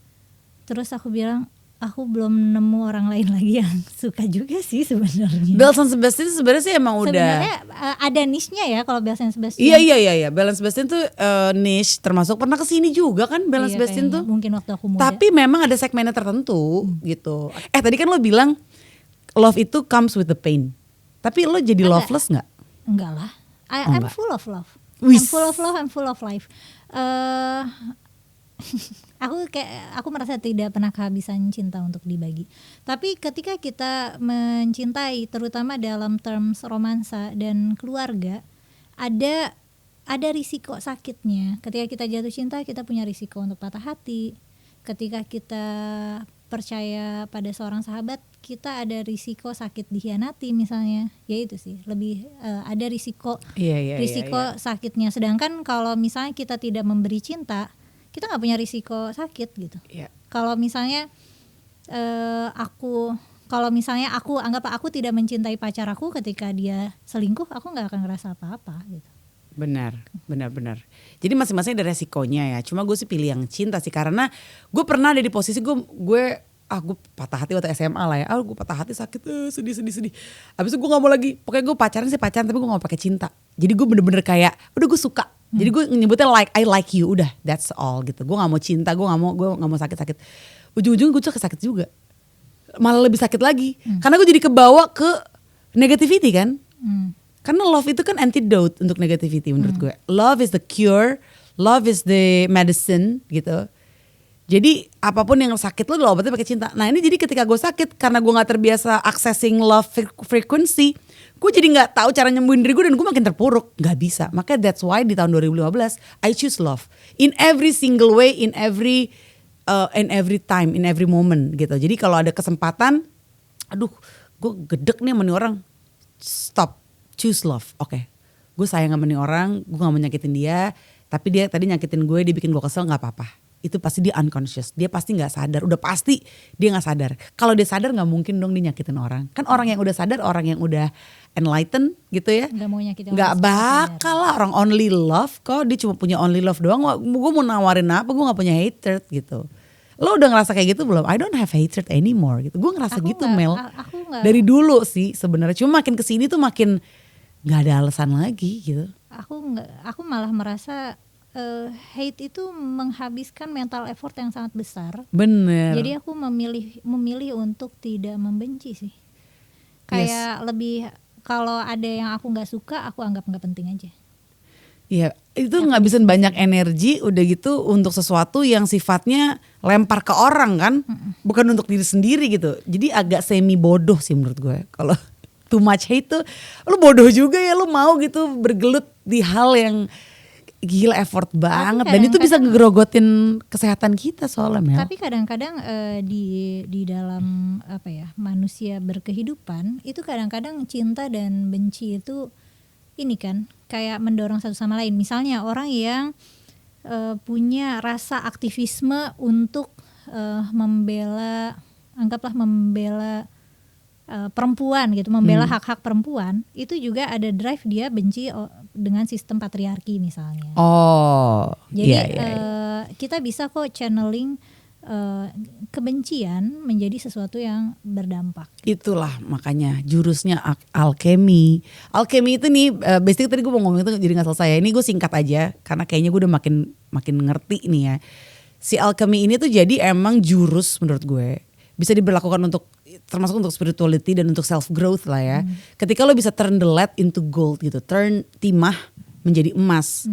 Terus aku bilang, aku belum nemu orang lain lagi yang suka juga sih sebenarnya. Belle Sebastian sebenarnya sih emang sebenarnya ada niche-nya ya kalau Belle Sebastian. Iya. Belle Sebastian tuh niche, termasuk pernah kesini juga kan Belle Sebastian tuh. Mungkin waktu aku muda. Tapi memang ada segmennya tertentu gitu. Tadi kan lo bilang love itu comes with the pain. Tapi lo jadi loveless nggak? Enggak lah. I'm full of love. Wis. I'm full of love. I'm full of life. Aku merasa tidak pernah kehabisan cinta untuk dibagi. Tapi ketika kita mencintai, terutama dalam terms romansa dan keluarga, ada risiko sakitnya. Ketika kita jatuh cinta, kita punya risiko untuk patah hati. Ketika kita percaya pada seorang sahabat, kita ada risiko sakit dikhianati misalnya. Ya itu sih, lebih ada risiko sakitnya. Sedangkan kalau misalnya kita tidak memberi cinta, kita nggak punya risiko sakit gitu. Kalau misalnya aku anggap aku tidak mencintai pacar aku ketika dia selingkuh, aku nggak akan ngerasa apa-apa gitu. Benar. Jadi masing-masing ada resikonya ya. Cuma gue sih pilih yang cinta sih, karena gue pernah ada di posisi gue patah hati waktu SMA lah ya. Gue patah hati sakit, sedih. Abis itu gue nggak mau lagi. Pokoknya gue pacaran tapi gue nggak mau pakai cinta. Jadi gue bener-bener kayak udah gue suka. Jadi gue nyebutnya I like you, udah that's all gitu. Gue nggak mau cinta, gue nggak mau sakit. Ujung-ujungnya gue tuh sakit juga. Malah lebih sakit lagi. Karena gue jadi kebawa ke negativity kan. Karena love itu kan antidote untuk negativity menurut gue. Love is the cure, love is the medicine gitu. Jadi apapun yang sakit lo obatnya pakai cinta. Nah ini jadi ketika gue sakit, karena gue gak terbiasa accessing love frequency, gue jadi gak tahu cara nyembuhin diri gue dan gue makin terpuruk. Gak bisa. Makanya that's why di tahun 2015 I choose love. In every single way, in every time, in every moment gitu. Jadi kalau ada kesempatan, gue gedek nih sama nih orang, stop. Choose love, oke. Gue sayang sama nih orang, gue gak mau nyakitin dia. Tapi dia tadi nyakitin gue, dia bikin gue kesel, gak apa-apa. Itu pasti dia unconscious, dia pasti gak sadar. Udah pasti dia gak sadar. Kalau dia sadar gak mungkin dong dia nyakitin orang. Kan orang yang udah sadar, orang yang udah enlightened gitu ya, gak mau nyakitin orang. Gak bakal lah, orang only love kok. Dia cuma punya only love doang. Gue mau nawarin apa, gue gak punya hatred gitu. Lo udah ngerasa kayak gitu belum? I don't have hatred anymore gitu. Gue ngerasa aku gitu Mel. Dari dulu sih sebenarnya. Cuma makin kesini tuh makin nggak ada alasan lagi gitu. Aku malah merasa hate itu menghabiskan mental effort yang sangat besar. Bener. Jadi aku memilih untuk tidak membenci sih. Kayak lebih kalau ada yang aku nggak suka, aku anggap nggak penting aja. Iya, itu ngabisin banyak energi udah gitu untuk sesuatu yang sifatnya lempar ke orang kan, bukan untuk diri sendiri gitu. Jadi agak semi bodoh sih menurut gue. Kalau too much hate tuh, lu bodoh juga ya, lu mau gitu bergelut di hal yang gila effort banget. Dan itu bisa ngegrogotin kesehatan kita soalnya Mel. Tapi kadang-kadang di dalam manusia berkehidupan itu kadang-kadang cinta dan benci itu ini kan kayak mendorong satu sama lain. Misalnya orang yang punya rasa aktivisme untuk membela perempuan gitu, membela hak-hak perempuan, itu juga ada drive dia benci dengan sistem patriarki misalnya. Oh, Jadi iya, iya. kita bisa kok channeling kebencian menjadi sesuatu yang berdampak. Itulah makanya jurusnya alkemi. Alkemi itu nih, basically tadi gue mau ngomong itu jadi nggak selesai. Ini gue singkat aja karena kayaknya gue udah makin ngerti nih ya. Si alkemi ini tuh jadi emang jurus menurut gue bisa diberlakukan untuk termasuk untuk spirituality dan untuk self growth lah ya. Ketika lo bisa turn the lead into gold gitu, turn timah menjadi emas.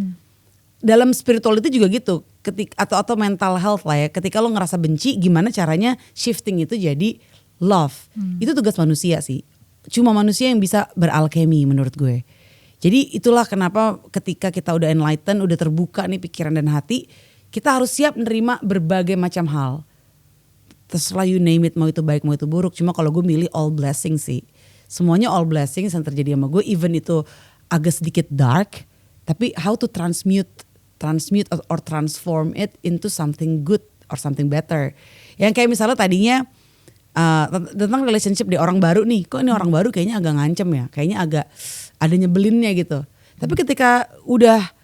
Dalam spirituality juga gitu, atau mental health lah ya. Ketika lo ngerasa benci, gimana caranya shifting itu jadi love. Itu tugas manusia sih. Cuma manusia yang bisa beralkemi menurut gue. Jadi itulah kenapa ketika kita udah enlighten, udah terbuka nih pikiran dan hati, kita harus siap menerima berbagai macam hal. Terserah you name it, mau itu baik mau itu buruk. Cuma kalau gue milih all blessing sih. Semuanya all blessings yang terjadi sama gue, even itu agak sedikit dark, tapi how to transmute or transform it into something good or something better. Yang kayak misalnya tadinya tentang relationship di orang baru nih, kok ini orang baru kayaknya agak ngancem ya, kayaknya agak ada nyebelinnya gitu. Tapi ketika udah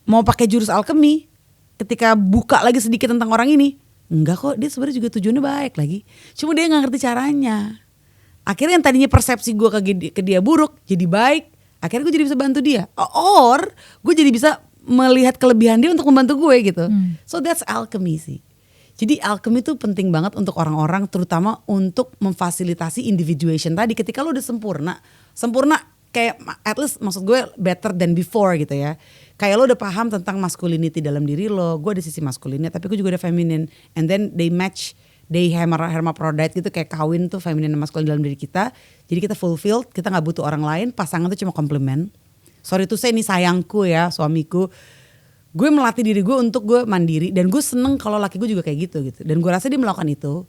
mau pakai jurus alkemi, ketika buka lagi sedikit tentang orang ini, enggak kok, dia sebenarnya juga tujuannya baik lagi. Cuma dia nggak ngerti caranya. Akhirnya yang tadinya persepsi gue ke dia buruk jadi baik. Akhirnya gue jadi bisa bantu dia. Or gue jadi bisa melihat kelebihan dia untuk membantu gue gitu. So that's alchemy sih. Jadi alchemy itu penting banget untuk orang-orang, terutama untuk memfasilitasi individuation tadi. Ketika lo udah sempurna kayak at least maksud gue better than before gitu ya. Kayak lo udah paham tentang masculinity dalam diri lo. Gue ada sisi maskulinnya tapi gue juga ada feminine. And then they match, they hermaphrodite gitu, kayak kawin tuh feminine dan maskulin dalam diri kita. Jadi kita fulfilled, kita gak butuh orang lain, pasangan tuh cuma komplement. Sorry tuh saya ini sayangku ya, suamiku. Gue melatih diri gue untuk gue mandiri dan gue seneng kalau laki gue juga kayak gitu. Dan gue rasa dia melakukan itu.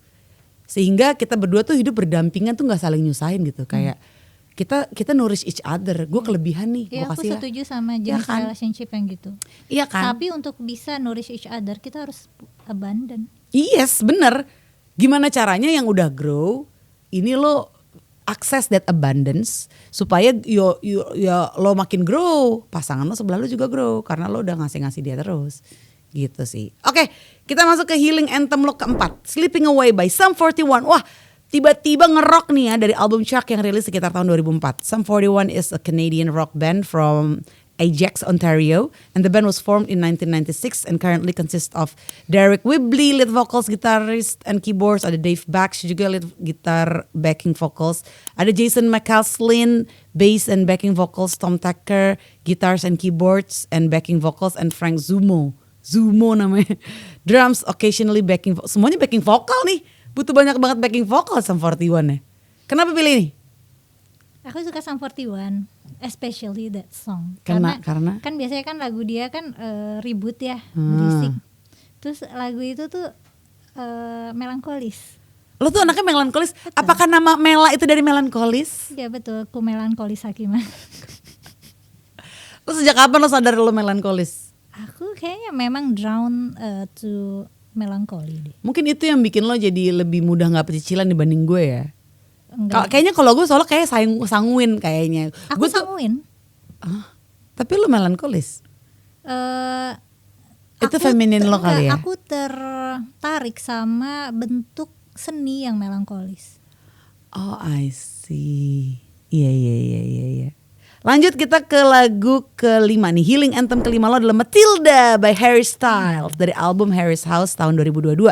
Sehingga kita berdua tuh hidup berdampingan tuh gak saling nyusahin gitu. Kayak kita nourish each other. Gue kelebihan nih, gue kasih aku setuju sama jenis kan? relationship yang gitu. Iya kan? Tapi untuk bisa nourish each other kita harus abundant. Yes, bener. Gimana caranya yang udah grow, ini lo access that abundance supaya lo makin grow, pasangan lo sebelah lo juga grow karena lo udah ngasih dia terus. Gitu sih. Oke, kita masuk ke healing anthem lo keempat, Slipping Away by Sum 41. Wah, tiba-tiba ngerok nih ya dari album Chuck yang rilis sekitar tahun 2004. Sum 41 is a Canadian rock band from Ajax, Ontario, and the band was formed in 1996 and currently consists of Derek Whibley, lead vocals, guitarist, and keyboards. Ada Dave Baksh juga lead guitar, backing vocals. Ada Jason McCaslin, bass and backing vocals. Tom Tucker, guitars and keyboards and backing vocals, and Frank Zumo namanya, drums, occasionally backing. Semuanya backing vokal nih. Butuh banyak banget backing vokal Sum 41 ya. Kenapa pilih ini? Aku suka Sum 41, especially that song. Karena kan biasanya kan lagu dia kan ribut ya, berisik. Terus lagu itu tuh melankolis. Lo tuh anaknya melankolis. Betul. Apakah nama Mela itu dari melankolis? Ya betul, ku melankolis Hakimah. Lo sejak kapan lo sadar lo melankolis? Aku kayaknya memang drown to melancholy deh. Mungkin itu yang bikin lo jadi lebih mudah gak pecicilan dibanding gue ya. Kayaknya kalau gue soalnya kayak sanguin kayaknya. Aku gue sanguin. Tapi lo melankolis. Itu feminin lo kali ya. Aku tertarik sama bentuk seni yang melankolis. Oh I see. Iya. Lanjut kita ke lagu kelima nih. Healing anthem kelima lo adalah Matilda by Harry Styles dari album Harry's House tahun 2022.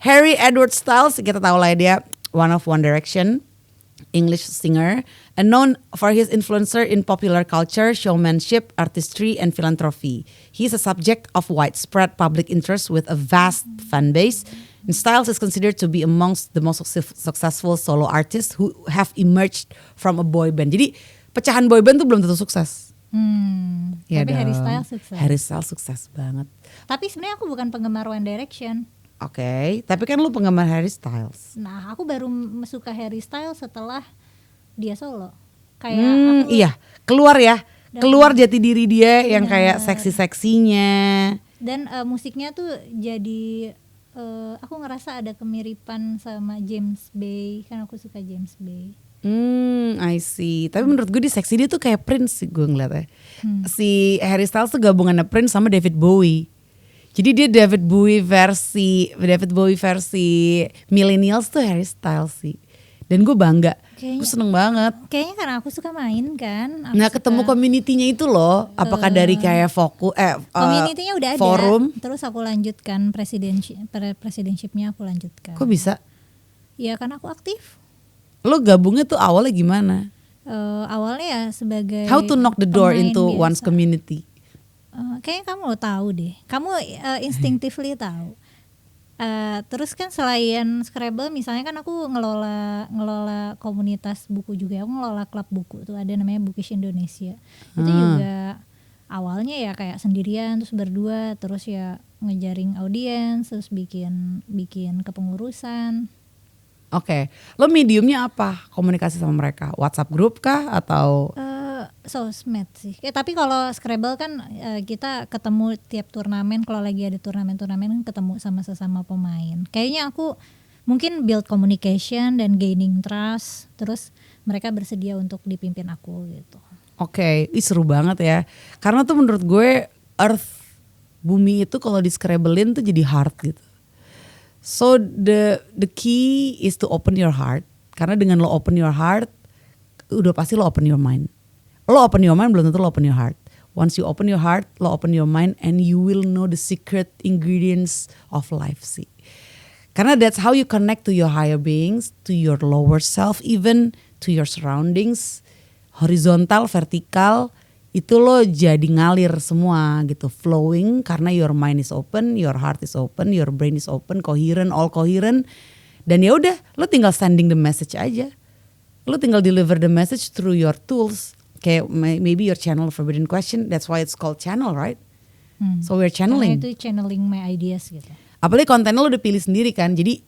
Harry Edward Styles, kita tahu lah dia one of One Direction, English singer, and known for his influencer in popular culture, showmanship, artistry, and philanthropy. He is a subject of widespread public interest with a vast fan base. And Styles is considered to be amongst the most successful solo artists who have emerged from a boy band. Jadi pecahan boy band tuh belum tentu sukses. Ya tapi Harry Styles sukses. Harry Styles sukses banget. Tapi sebenarnya aku bukan penggemar One Direction. Oke, tapi kan lu penggemar Harry Styles. Nah, aku baru suka Harry Styles setelah dia solo. Kayak aku iya, keluar jati diri dia yang kayak seksi-seksinya. Dan musiknya tuh jadi aku ngerasa ada kemiripan sama James Bay, kan aku suka James Bay. I see. Tapi menurut gue di seksi dia tuh kayak Prince sih gue ngeliatnya. Hmm. Si Harry Styles tuh gabungan Prince sama David Bowie. Jadi dia David Bowie versi millennials tuh Harry Styles sih. Dan gue bangga. Gue seneng banget. Kayaknya karena aku suka main kan. Nah ketemu community-nya itu loh. Apakah dari kayak community-nya udah forum? ada. Terus aku lanjutkan presidenship-nya aku lanjutkan. Kok bisa? Ya karena aku aktif. Lo gabungnya tuh awalnya gimana? Awalnya ya sebagai How to knock the door into biasa. one's community? Kayaknya kamu tahu deh. Kamu instinctively tahu. Terus kan selain Scrabble, misalnya kan aku ngelola komunitas buku juga. Aku ngelola klub buku tuh, ada namanya Bookish Indonesia. Itu juga awalnya ya kayak sendirian, terus berdua, terus ya ngejaring audiens, terus bikin kepengurusan. Oke, lo mediumnya apa komunikasi sama mereka? WhatsApp group kah atau? Sosmed sih. Tapi kalau Scrabble kan kita ketemu tiap turnamen. Kalau lagi ada turnamen kan ketemu sama sesama pemain. Kayaknya aku mungkin build communication dan gaining trust. Terus mereka bersedia untuk dipimpin aku gitu. Oke, seru banget ya. Karena tuh menurut gue bumi itu kalau di Scrabblein tuh jadi hard gitu. So the key is to open your heart. Karena dengan lo open your heart, udah pasti lo open your mind. Lo open your mind belum tentu lo open your heart. Once you open your heart, lo open your mind and you will know the secret ingredients of life sih. Karena that's how you connect to your higher beings, to your lower self, even to your surroundings. Horizontal, vertikal, itu lo jadi ngalir semua gitu, flowing karena your mind is open, your heart is open, your brain is open, coherent, all coherent. Dan ya udah, lo tinggal sending the message aja. Lo tinggal deliver the message through your tools. Kayak maybe your channel forbidden question, that's why it's called channel, right? So we're channeling. Karena itu channeling my ideas gitu. Apalagi kontennya lo udah pilih sendiri kan, jadi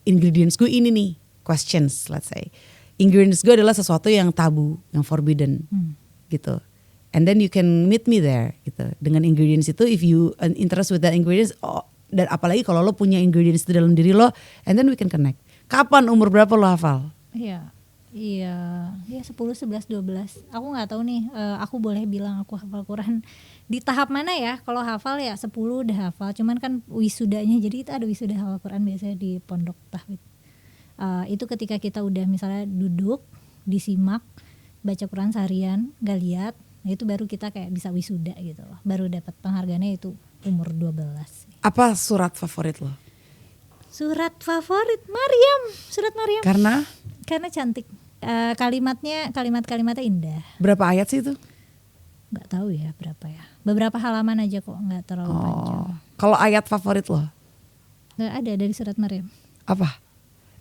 ingredients gue ini nih, questions let's say. Ingredients gue adalah sesuatu yang tabu, yang forbidden gitu. And then you can meet me there gitu. Dengan ingredients itu, if you interest with that ingredients, dan apalagi kalau lo punya ingredients itu dalam diri lo, and then we can connect. Kapan, umur berapa lo hafal? Iya 10, 11, 12. Aku gak tahu nih, aku boleh bilang aku hafal Quran di tahap mana ya. Kalau hafal ya 10 udah hafal. Cuman kan wisudanya, jadi itu ada wisuda hafal Quran biasanya di pondok tahfidz. Itu ketika kita udah misalnya duduk, disimak, baca Quran seharian, gak lihat. Nah itu baru kita kayak bisa wisuda gitu loh. Baru dapat penghargaannya itu umur 12. Apa surat favorit lo? Surat favorit surat Maryam. Karena cantik. Kalimat-kalimatnya indah. Berapa ayat sih itu? Nggak tahu ya berapa ya. Beberapa halaman aja kok, nggak terlalu panjang. Kalau ayat favorit lo? Nggak ada dari surat Maryam. Apa?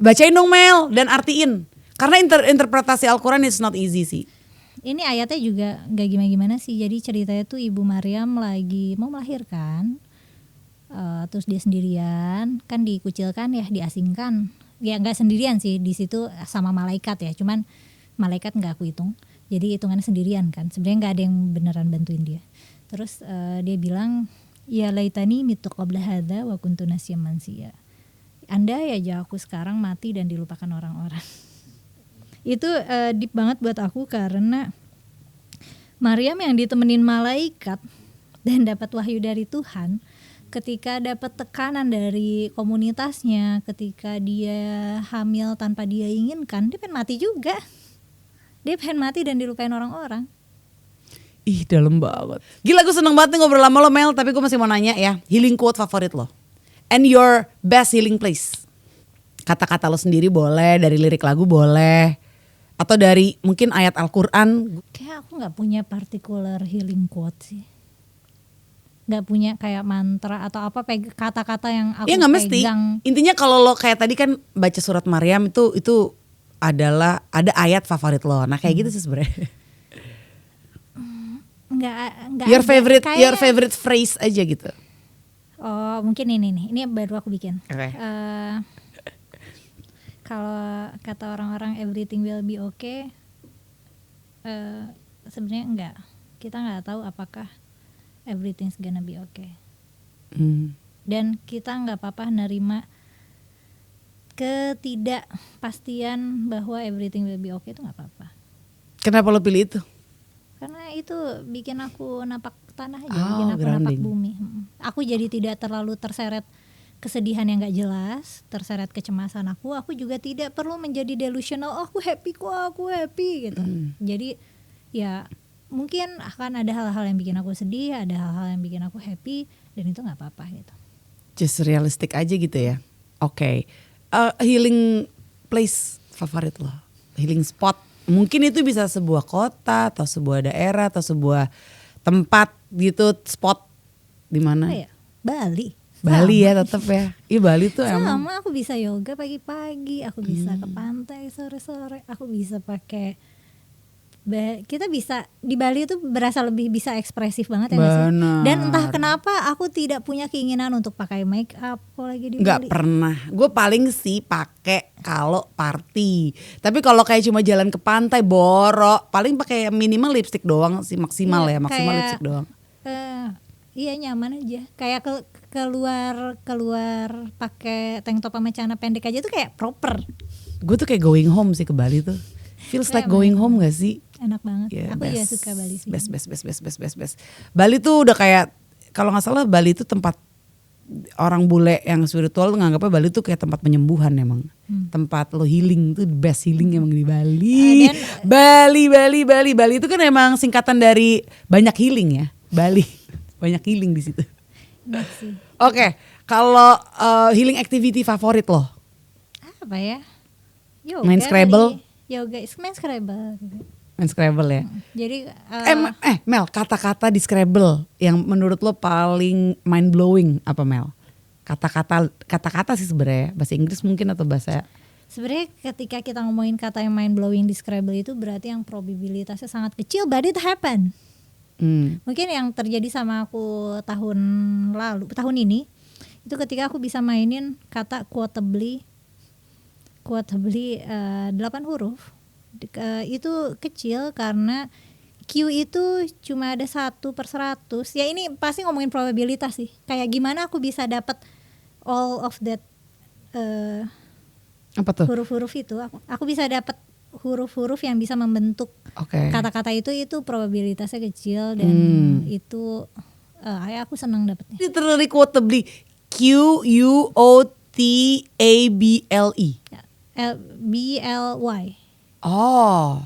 Bacain dong Mel dan artiin. Karena interpretasi Al-Quran is not easy sih. Ini ayatnya juga nggak gimana-gimana sih. Jadi ceritanya tuh Ibu Maryam lagi mau melahirkan. Terus dia sendirian, kan dikucilkan ya, diasingkan. Ya nggak sendirian sih, di situ sama malaikat ya. Cuman malaikat nggak aku hitung. Jadi hitungannya sendirian kan. Sebenarnya nggak ada yang beneran bantuin dia. Terus dia bilang, ya laitani mitu qabla hadza wa kuntu nasyam mansiya. Andai aja aku sekarang mati dan dilupakan orang-orang. Itu deep banget buat aku karena Maryam yang ditemenin malaikat dan dapat wahyu dari Tuhan, ketika dapat tekanan dari komunitasnya, ketika dia hamil tanpa dia inginkan, dia pengen mati juga. Dia pengen mati dan dilupain orang-orang. Ih dalam banget. Gila gue seneng banget nih ngobrol sama lo Mel. Tapi gue masih mau nanya ya, healing quote favorit lo and your best healing place. Kata-kata lo sendiri boleh, dari lirik lagu boleh, atau dari mungkin ayat Al-Quran. Kayak aku gak punya particular healing quote sih. Gak punya kayak mantra atau apa kata-kata yang aku ya, gak mesti. pegang. Intinya kalau lo kayak tadi kan baca surat Maryam itu adalah ada ayat favorit lo. Nah kayak gitu sih sebenarnya. Nggak your ada, favorite phrase aja gitu. Oh mungkin ini baru aku bikin. Okay. Kalau kata orang-orang everything will be okay, sebenarnya enggak. Kita nggak tahu apakah everything's gonna be okay. dan kita nggak apa-apa nerima ketidakpastian bahwa everything will be okay, itu nggak apa-apa. Kenapa lo pilih itu? Karena itu bikin aku napak tanah aja, Oh, bikin aku napak grounding. bumi. Aku jadi tidak terlalu terseret kesedihan yang gak jelas, terseret kecemasan aku juga tidak perlu menjadi delusional, oh, aku happy gitu. Jadi ya mungkin akan ada hal-hal yang bikin aku sedih, ada hal-hal yang bikin aku happy, dan itu gak apa-apa gitu. Just realistic aja gitu ya. Oke. Healing place favorit lo, healing spot. Mungkin itu bisa sebuah kota atau sebuah daerah atau sebuah tempat gitu, spot di mana? Apa ya? Bali. Bali ya tetap ya. Iya Bali tuh emang. Sama, aku bisa yoga pagi-pagi, aku bisa ke pantai sore-sore, aku bisa pakai kita bisa di Bali itu berasa lebih bisa ekspresif banget ya nggak sih? Benar. Dan entah kenapa aku tidak punya keinginan untuk pakai make up apalagi di Nggak Bali. pernah. Gue paling sih pakai kalau party. Tapi kalau kayak cuma jalan ke pantai borok, paling pakai minimal lipstick doang sih, maksimal Iya, ya, maksimal kayak, lipstick doang. Iya nyaman aja. Kayak keluar pakai tank top sama celana pendek aja tuh kayak proper. Gue tuh kayak going home sih ke Bali tuh. Feels like going home gak sih? Enak banget. Yeah, aku juga suka Bali sih. Best. Bali tuh udah kayak, kalau nggak salah Bali itu tempat orang bule yang spiritual tuh nganggapnya Bali tuh kayak tempat penyembuhan emang. Tempat lo healing tuh, best healing emang di Bali. Bali itu kan emang singkatan dari banyak healing ya. Bali banyak healing di situ. Enak sih. Oke, kalau healing activity favorit lo? Apa ya? Yoga Main Scrabble? Yoga, main Scrabble. Main Scrabble ya. Jadi Mel, kata-kata di Scrabble yang menurut lo paling mind blowing apa Mel? Kata-kata sih sebenarnya, bahasa Inggris mungkin atau bahasa. Sebenarnya ketika kita ngomongin kata yang mind blowing di Scrabble itu berarti yang probabilitasnya sangat kecil, but it happen. Mungkin yang terjadi sama aku tahun ini itu ketika aku bisa mainin kata quotably 8 huruf. Itu kecil karena Q itu cuma ada 1/100. Ya ini pasti ngomongin probabilitas sih. Kayak gimana aku bisa dapat all of that Apa tuh? huruf-huruf itu. Aku bisa dapat huruf-huruf yang bisa membentuk kata-kata itu probabilitasnya kecil dan itu ya aku senang dapetnya. Literally quotably, QUOTABLE. BLY. Oh,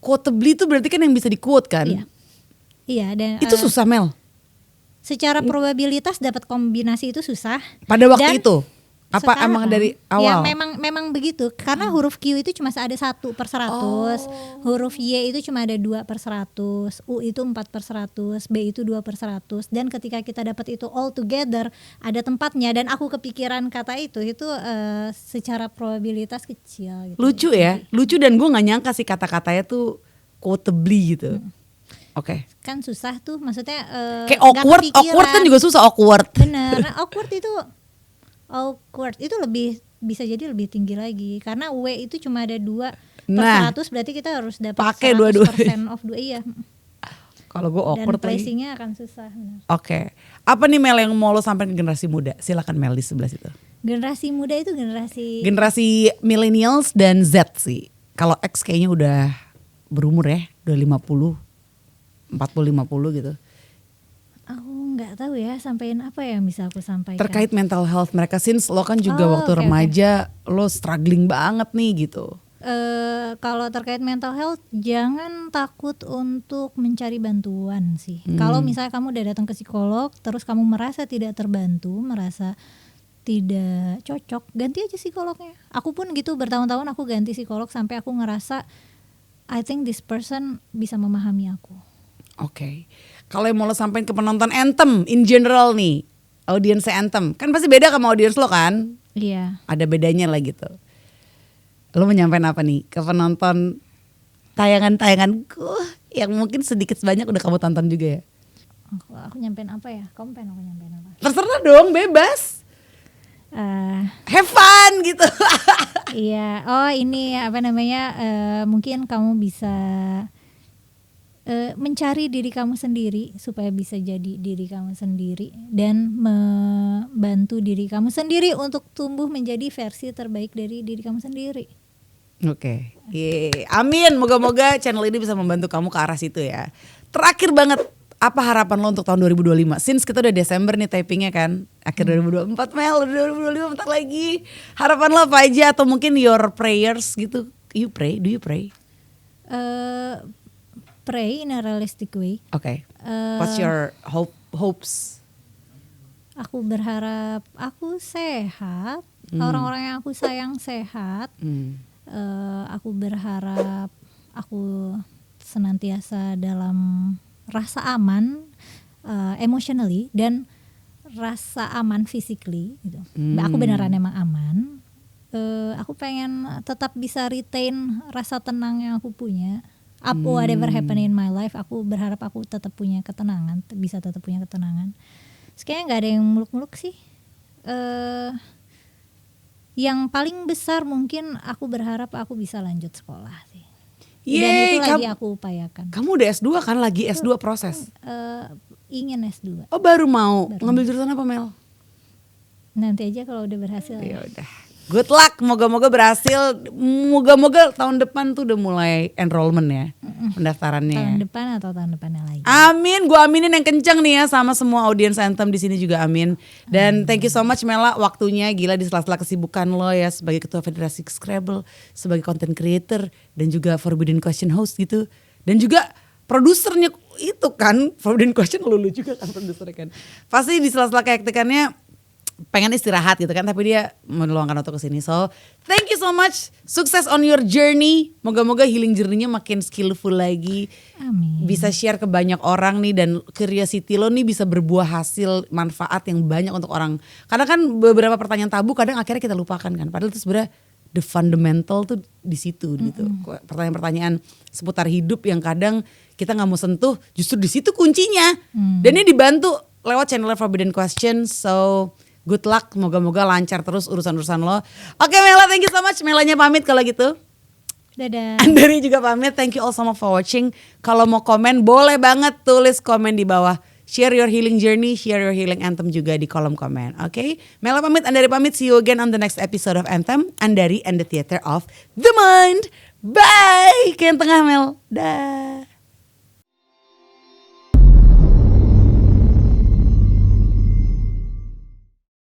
quotably itu berarti kan yang bisa di quote kan? Iya dan itu susah Mel. Secara probabilitas dapat kombinasi itu susah. Pada waktu dan itu? Apa sekarang, emang dari awal? Ya memang begitu karena huruf Q itu cuma ada 1/100, huruf Y itu cuma ada 2/100, U itu 4/100, B itu 2/100, dan ketika kita dapat itu all together ada tempatnya dan aku kepikiran kata itu secara probabilitas kecil. Gitu. Lucu ya, lucu dan gue nggak nyangka sih kata-katanya tuh quotably gitu. Oke. Kan susah tuh, maksudnya kayak awkward kan juga susah awkward. Bener, nah, awkward itu lebih bisa jadi lebih tinggi lagi karena W itu cuma ada 2/100, berarti kita harus dapat pakai 100% of 2 iya. Kalau gue awkward dan placingnya akan susah. Oke. Apa nih Mel yang mau lo sampaikan ke generasi muda? Silakan Mel di sebelah situ. Generasi muda itu generasi millennials dan Z sih. Kalau X kayaknya udah berumur ya, udah 40-50 gitu. Aku nggak tahu ya sampaikan apa yang bisa aku sampaikan terkait mental health mereka, since lo kan juga waktu remaja lo struggling banget nih gitu. Kalau terkait mental health jangan takut untuk mencari bantuan sih. Kalau misalnya kamu udah datang ke psikolog terus kamu merasa tidak terbantu, merasa tidak cocok, ganti aja psikolognya. Aku pun gitu, bertahun-tahun aku ganti psikolog sampai aku ngerasa I think this person bisa memahami aku. Oke. Kalau yang mau lo sampaikan ke penonton Anthem in general nih, audiens Anthem, kan pasti beda sama audiens lo kan? Iya. Ada bedanya lah gitu. Lo mau nyampein apa nih ke penonton tayangan-tayanganku yang mungkin sedikit sebanyak udah kamu tonton juga ya? Aku nyampein apa ya? Kamu pengen aku nyampein apa? Terserah dong, bebas. Have fun gitu. Iya. Oh ini apa namanya? Mungkin kamu bisa mencari diri kamu sendiri supaya bisa jadi diri kamu sendiri dan membantu diri kamu sendiri untuk tumbuh menjadi versi terbaik dari diri kamu sendiri. Oke. Amin. Moga-moga channel ini bisa membantu kamu ke arah situ ya. Terakhir banget, apa harapan lo untuk tahun 2025? Since kita udah Desember nih tapingnya kan, akhir 2024 Mel, 2025 bentar lagi. Harapan lo apa aja atau mungkin your prayers gitu? You pray? Do you pray? Pray in a realistic way. Oke. What's your hopes? Aku berharap aku sehat, orang-orang yang aku sayang sehat. Aku berharap aku senantiasa dalam rasa aman emotionally dan rasa aman physically gitu. Aku beneran emang aman. Aku pengen tetap bisa retain rasa tenang yang aku punya. Whatever happen in my life, aku berharap aku tetap punya ketenangan, bisa tetap punya ketenangan. Terus kayaknya nggak ada yang muluk-muluk sih. Yang paling besar mungkin aku berharap aku bisa lanjut sekolah sih. Dan itu lagi aku upayakan. Kamu udah S2 kan, lagi S2 proses? Ingin S2. Oh baru mau. Ngambil jurusan apa Mel? Nanti aja kalau udah berhasil. Ya udah. Good luck, moga-moga berhasil. Moga-moga tahun depan tuh udah mulai enrollment ya, pendaftarannya. Tahun depan atau tahun depannya lagi. Amin, gua aminin yang kencang nih ya sama semua audiens Anthem di sini juga amin. Dan thank you so much Mela, waktunya gila di sela-sela kesibukan lo ya sebagai ketua Federasi Scrabble, sebagai content creator dan juga Forbidden Question host gitu. Dan juga produsernya itu kan, Forbidden Question lu juga kan produsernya kan. Pasti di sela-sela kehektikannya pengen istirahat gitu kan, tapi dia meluangkan waktu kesini. So thank you so much, sukses on your journey. Moga-moga healing journey-nya makin skillful lagi. Amin. Bisa share ke banyak orang nih, dan curiosity lo nih bisa berbuah hasil manfaat yang banyak untuk orang. Karena kan beberapa pertanyaan tabu kadang akhirnya kita lupakan kan, padahal itu sebenarnya the fundamental tuh di situ gitu. Pertanyaan-pertanyaan seputar hidup yang kadang kita nggak mau sentuh, justru di situ kuncinya. Dan ini dibantu lewat channel Forbidden Question. So good luck, moga-moga lancar terus urusan-urusan lo. Oke Mela, thank you so much. Melanya pamit kalau gitu. Dadah. Andari juga pamit. Thank you all so much for watching. Kalau mau komen boleh banget tulis komen di bawah. Share your healing journey, share your healing anthem juga di kolom komen. Oke? Mela pamit, Andari pamit. See you again on the next episode of Anthem, Andari and the Theater of the Mind. Bye. Ke yang tengah Mel. Dah.